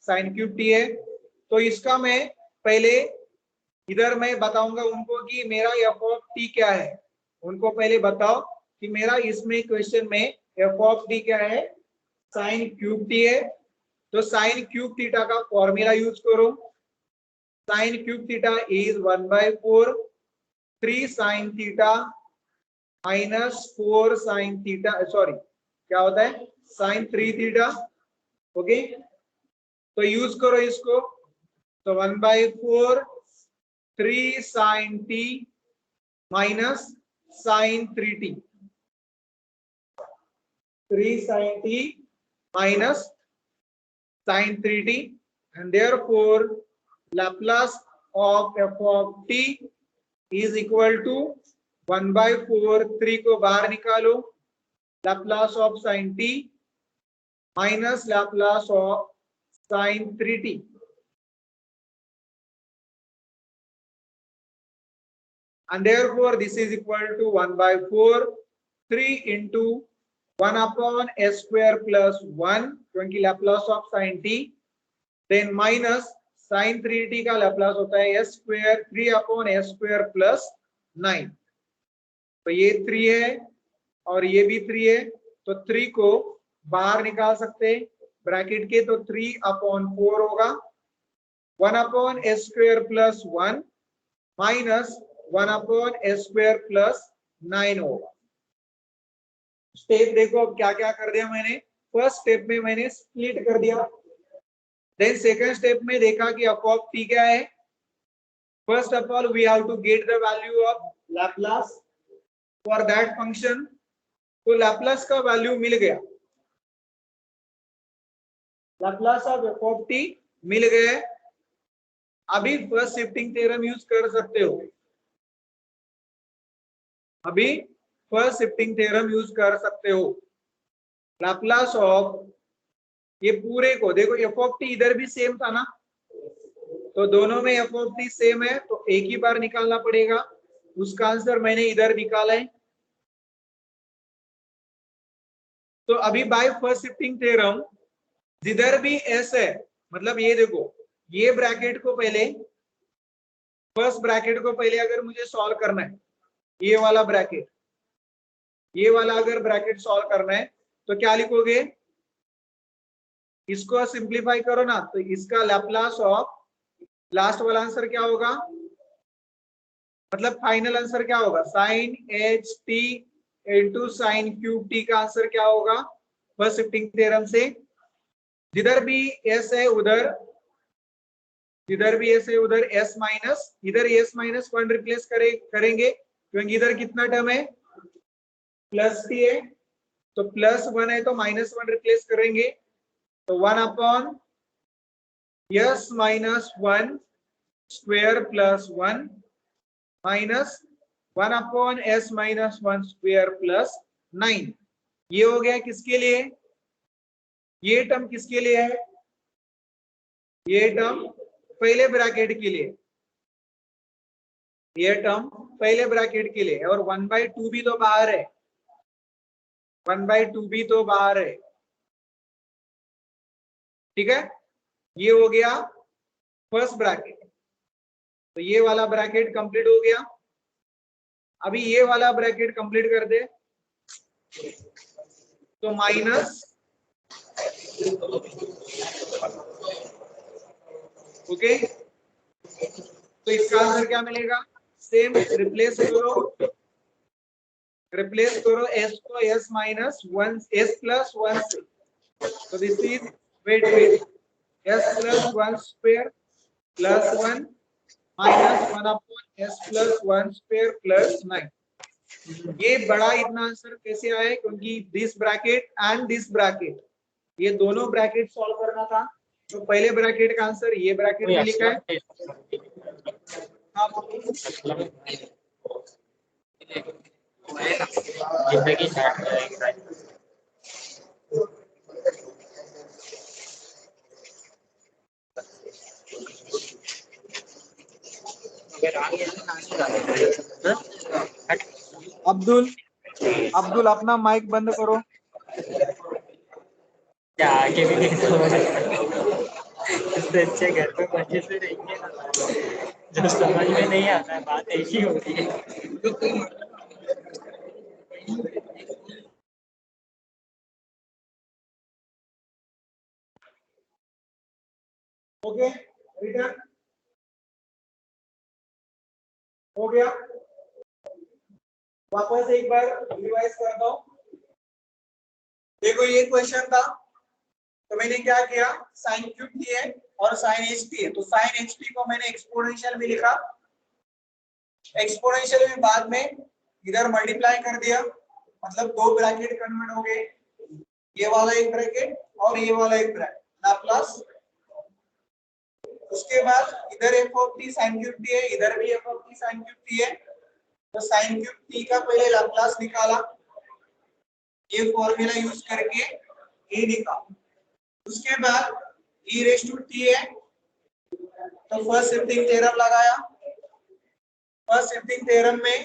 sin क्यूब t है, तो इसका मैं पहले इधर मैं बताऊंगा उनको कि मेरा f ऑफ t क्या है, उनको पहले बताओ कि मेरा इसमें क्वेश्चन में f ऑफ t क्या है, sin क्यूब t है। तो sin क्यूब थीटा का फॉर्मूला यूज करो, sin cube theta is 1/4 3 sin theta minus 4 sin theta, sorry क्या होता है, sin 3 थीटा, ओके। तो यूज करो इसको, तो 1/4 3 sin t minus sin 3t, 3 sin t minus sin 3t, and therefore Laplace of f of t is equal to 1/4 3 को बाहर निकालो, Laplace of sin t minus Laplace of sin 3t, and therefore this is equal to 1/4 3 into 1 upon s square plus 1, क्योंकि Laplace of sin t, then minus sin 3t का Laplace होता है s square 3 upon s square plus 9। तो ये 3 है और ये भी 3 है, तो 3 को बाहर निकाल सकते हैं ब्रैकेट के, तो 3 upon 4 होगा, 1 upon s square plus 1 minus 1 upon s square plus 9 होगा। स्टेप देखो अब क्या क्या कर दिया मैंने, फर्स्ट स्टेप में मैंने स्प्लिट कर दिया, देन सेकंड स्टेप में देखा कि f ऑफ t क्या है। First of all we have to get the value of Laplace for that function, तो लैप्लास का वैल्यू मिल गया, Laplace of f of t मिल गया। अभी फर्स्ट शिफ्टिंग थ्योरम यूज कर सकते हो, अभी फर्स्ट शिफ्टिंग थ्योरम यूज कर सकते हो। लैप्लास ऑफ ये पूरे को देखो, f ऑफ t इधर भी सेम था ना, तो दोनों में f ऑफ t सेम है, तो एक ही बार निकालना पड़ेगा, उसका आंसर मैंने इधर निकाला है। तो अभी बाय फर्स्ट शिफ्टिंग थ्योरम जिधर भी s है, मतलब ये देखो, ये ब्रैकेट को पहले, फर्स्ट ब्रैकेट को पहले अगर मुझे सॉल्व करना है, ये वाला ब्रैकेट, ये वाला अगर ब्रैकेट सॉल्व करना है तो क्या लिखोगे, इसको सिंप्लीफाई करो ना, तो इसका लैप्लास ऑफ लास्ट वाला आंसर क्या होगा, मतलब फाइनल आंसर क्या होगा, sine h t into sine cube t का आंसर क्या होगा फर्स्ट शिफ्टिंग थ्योरम से। जिधर भी एस है उधर, जिधर भी एस है उधर एस माइनस, इधर एस माइनस 1 रिप्लेस करेंगे, क्योंकि इधर कितना टर्म है, प्लस टी है, तो प्लस 1 है तो माइनस 1 रिप्लेस करेंगे, तो 1 upon S minus 1 square plus 1 minus 1 upon S minus 1 square plus 9। ये हो गया किसके लिए, ये टर्म किसके लिए है, ये टर्म पहले ब्रैकेट के लिए, ये टर्म पहले ब्रैकेट के लिए, और 1/2 भी तो बाहर है, 1/2 भी तो बाहर है, ठीक है। ये हो गया फर्स्ट ब्रैकेट, तो ये वाला ब्रैकेट कंप्लीट हो गया। अभी ये वाला ब्रैकेट कंप्लीट कर दे, तो माइनस, ओके, तो इसका आंसर क्या मिलेगा, सेम रिप्लेस करो, रिप्लेस करो s को s माइनस 1 s प्लस 1 से, तो this is wait s plus 1 square plus 1 minus 1 upon s plus 1 square plus 9। ये बड़ा इतना आंसर कैसे आए, क्योंकि this bracket and this bracket, ये दोनों ब्रैकेट सॉल्व करना था। तो पहले ब्रैकेट का आंसर ये ब्रैकेट में लिखा है। जिंदगी स्टार्ट करेगी। अब्दुल अपना माइक बंद करो। क्या आगे भी नहीं समझ इससे अच्छे घर पे मजे से रहेंगे ना। जो समझ में नहीं आता है बात एक ही होती है। ओके, रिटर्न हो गया। वापस एक बार रिवाइज करता हूं। देखो ये क्वेश्चन था, तो मैंने क्या किया, साइन क्यूब टी है और साइन एच टी है, तो साइन एच टी को मैंने एक्सपोनेंशियल में लिखा, एक्सपोनेंशियल में बाद में इधर मल्टीप्लाई कर दिया, मतलब दो ब्रैकेट कन्वर्ट हो गए, ये वाला एक ब्रैकेट और ये वाला एक ब्रैकेट, लाप्लास। उसके बाद इधर F of T sign cube T है, इधर भी F of T sign cube T है, तो साइन क्यूब टी का पहले लाप्लास निकाला, ये फॉर्मूला यूज करके ए निकाला। उसके बाद e रेज टू टी है, तो फर्स्ट शिफ्टिंग थ्योरम लगाया। फर्स्ट शिफ्टिंग थ्योरम में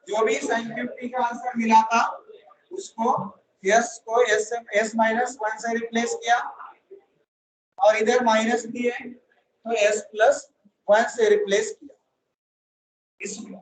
जो भी साइन क्यूब टी का आंसर मिला था उसको s को s माइनस 1 से रिप्लेस किया, और इधर माइनस टी है तो s प्लस 1 से रिप्लेस किया इसमें।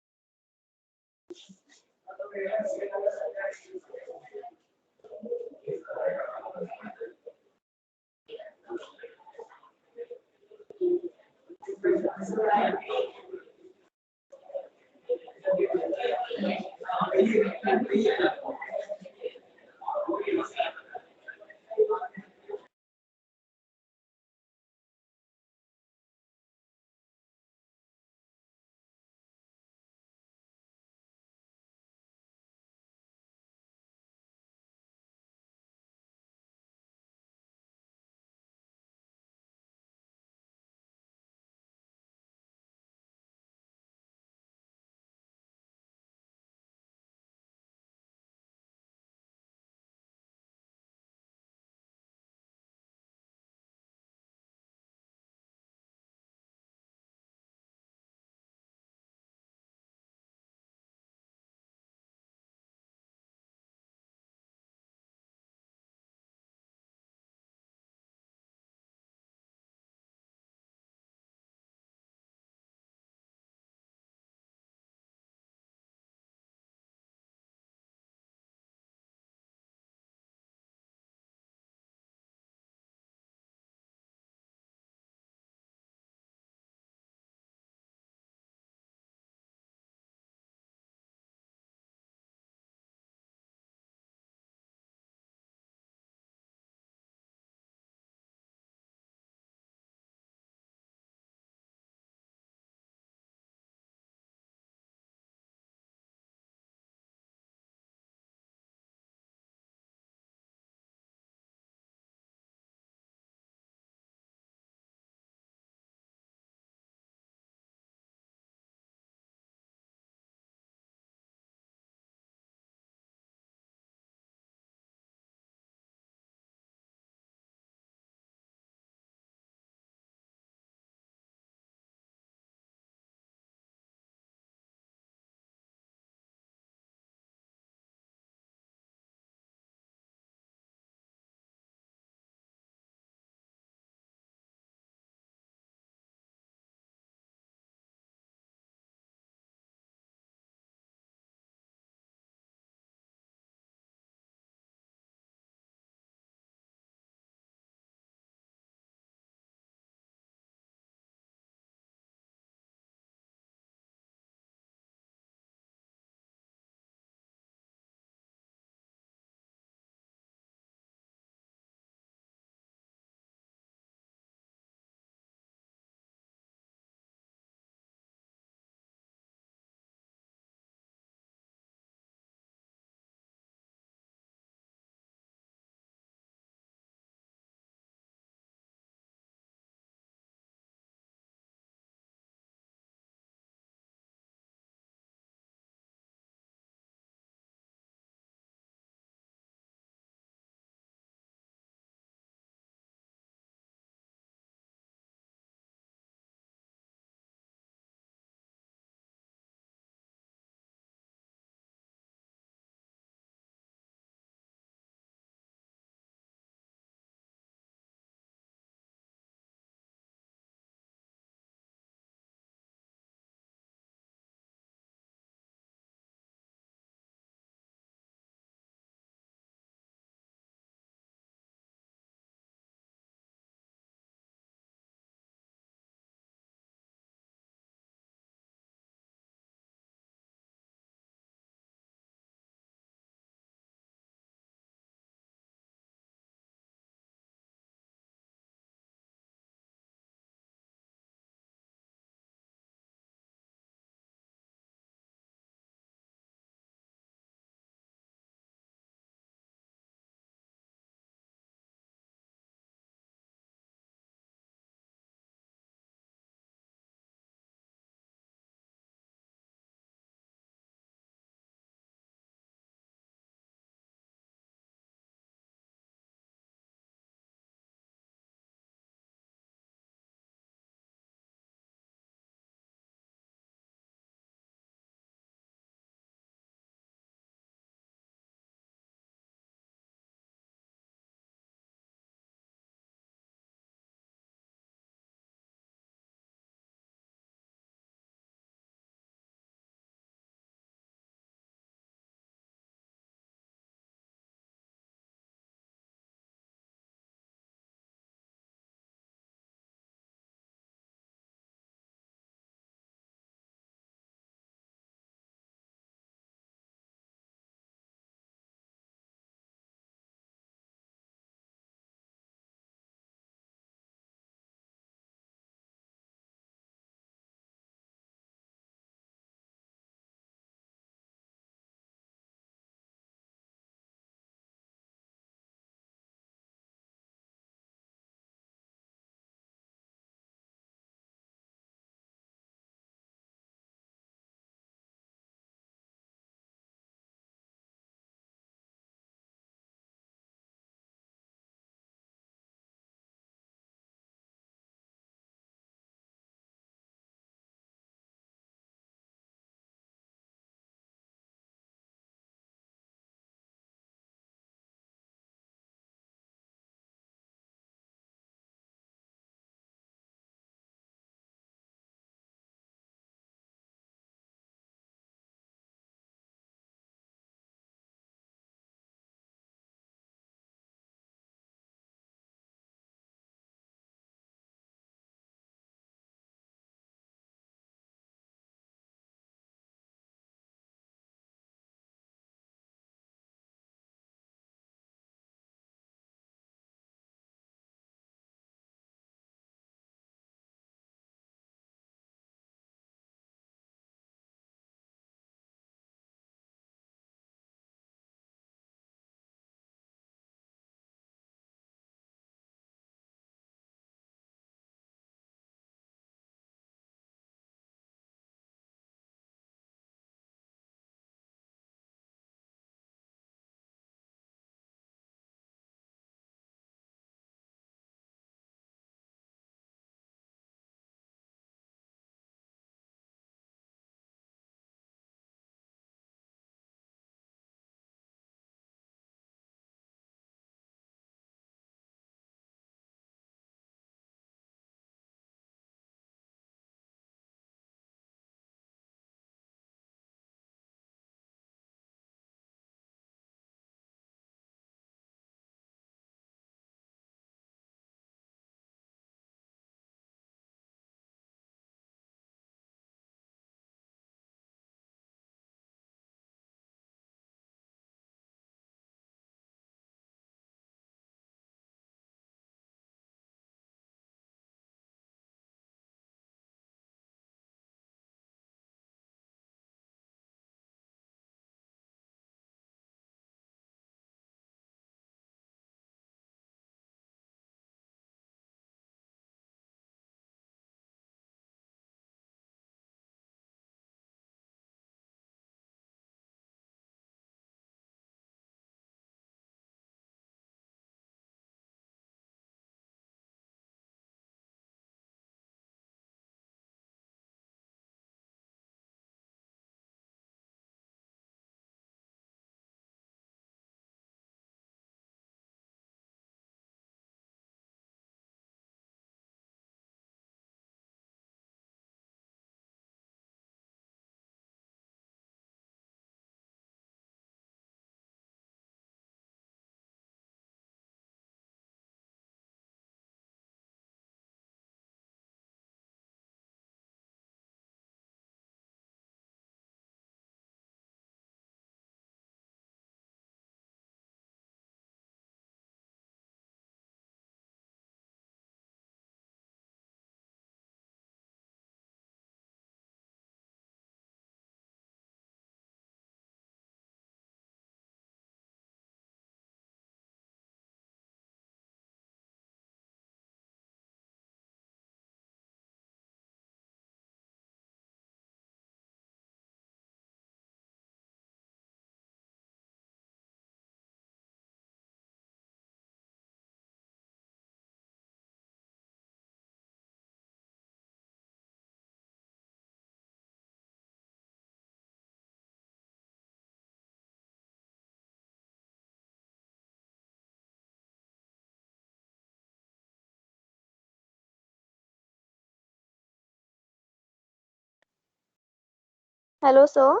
Hello, sir.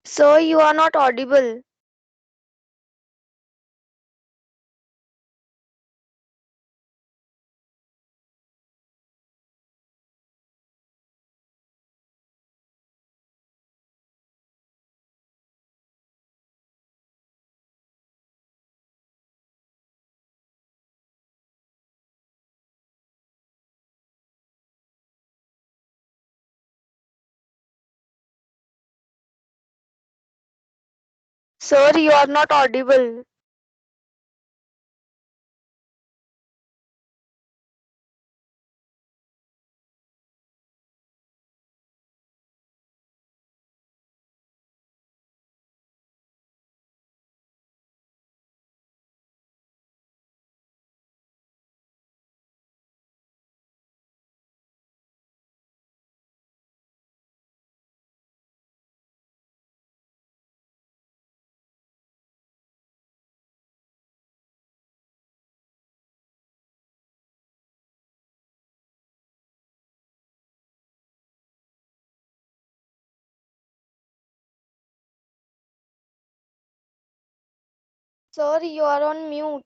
Sir, you are not audible. Sir, you are not audible. Sir, you are on mute.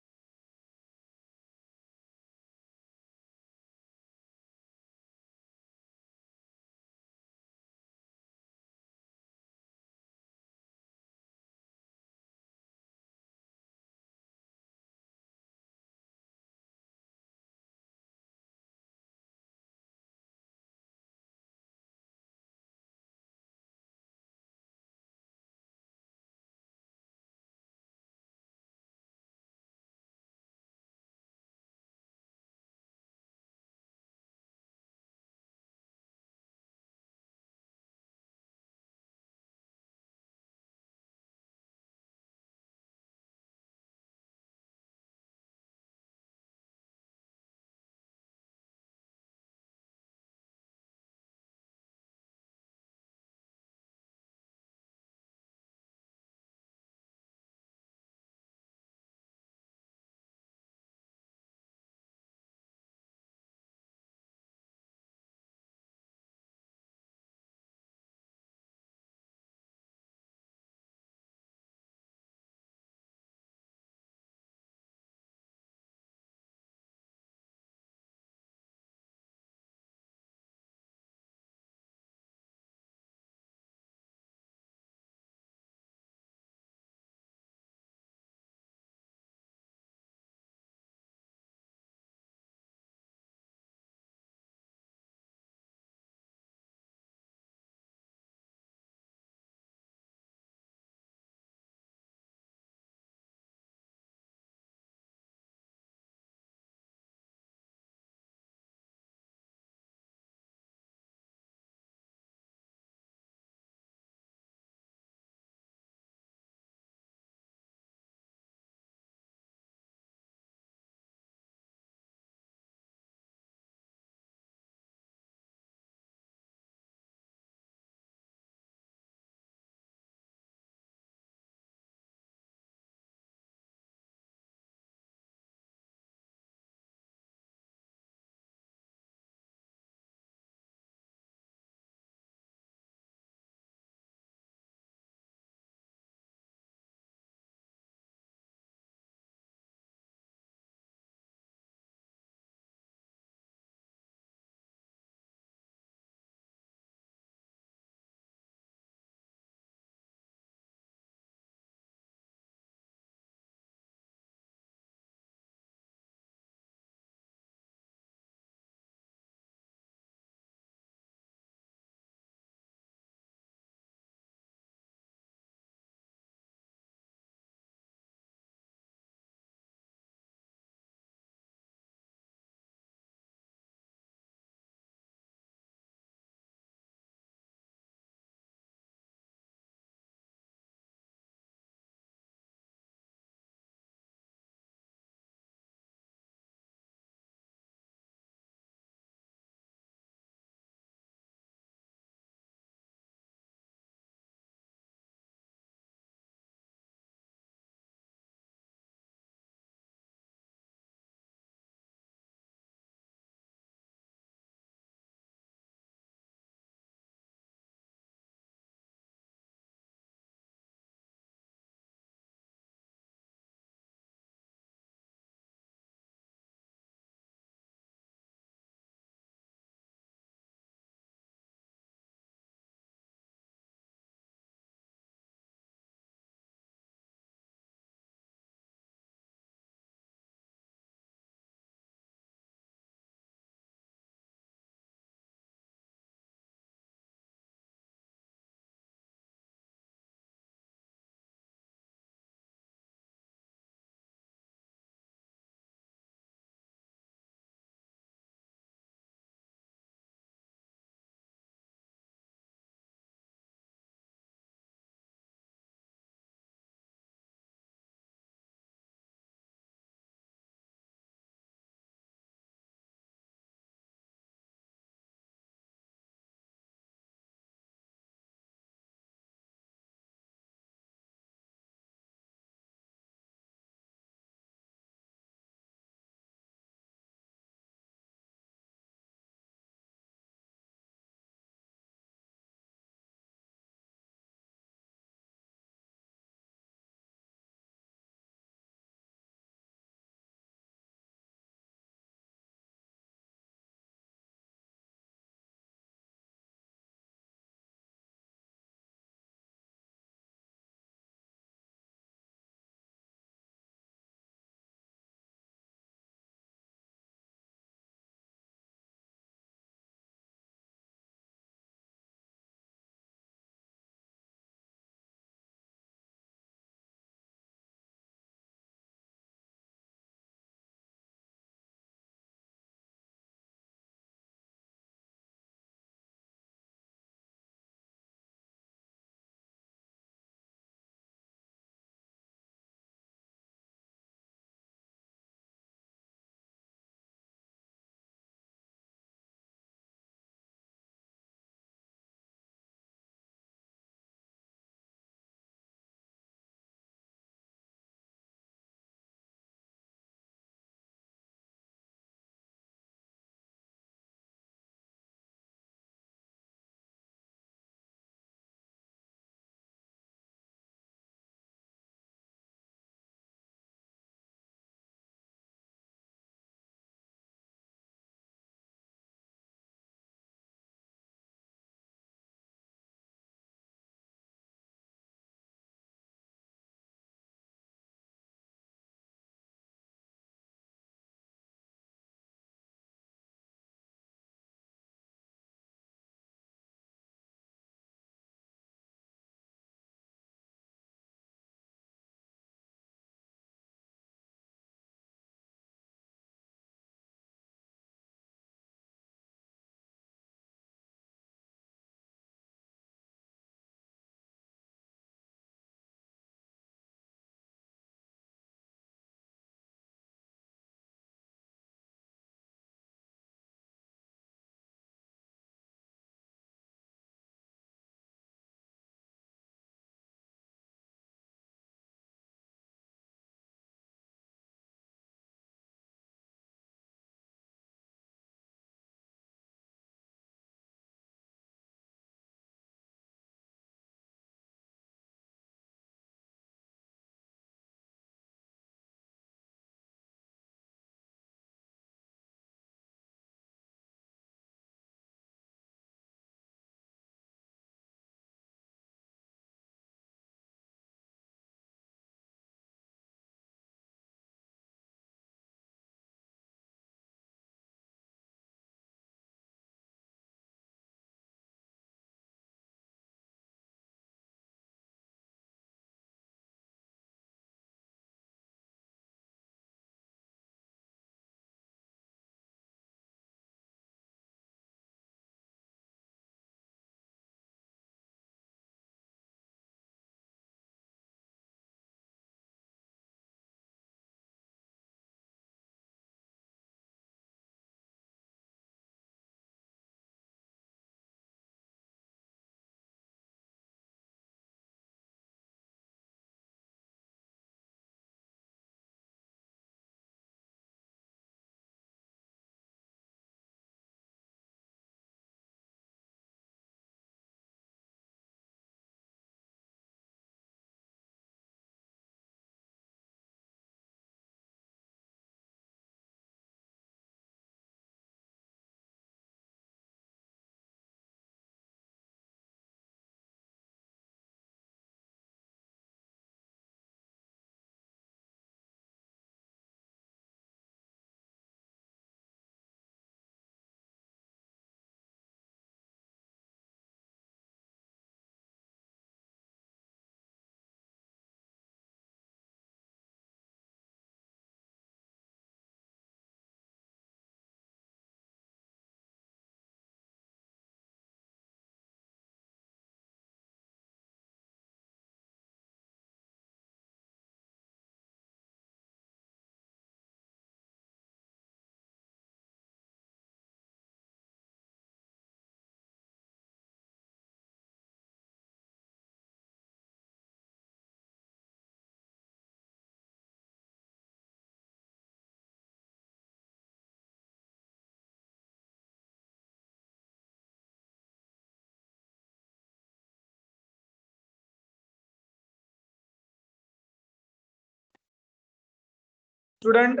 Student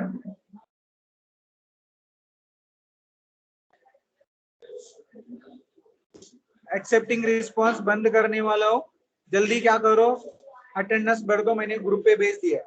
accepting response बंद करने वाला हो, जल्दी क्या करो, अटेंडेंस भर दो, मैंने ग्रुप पे भेज दिया।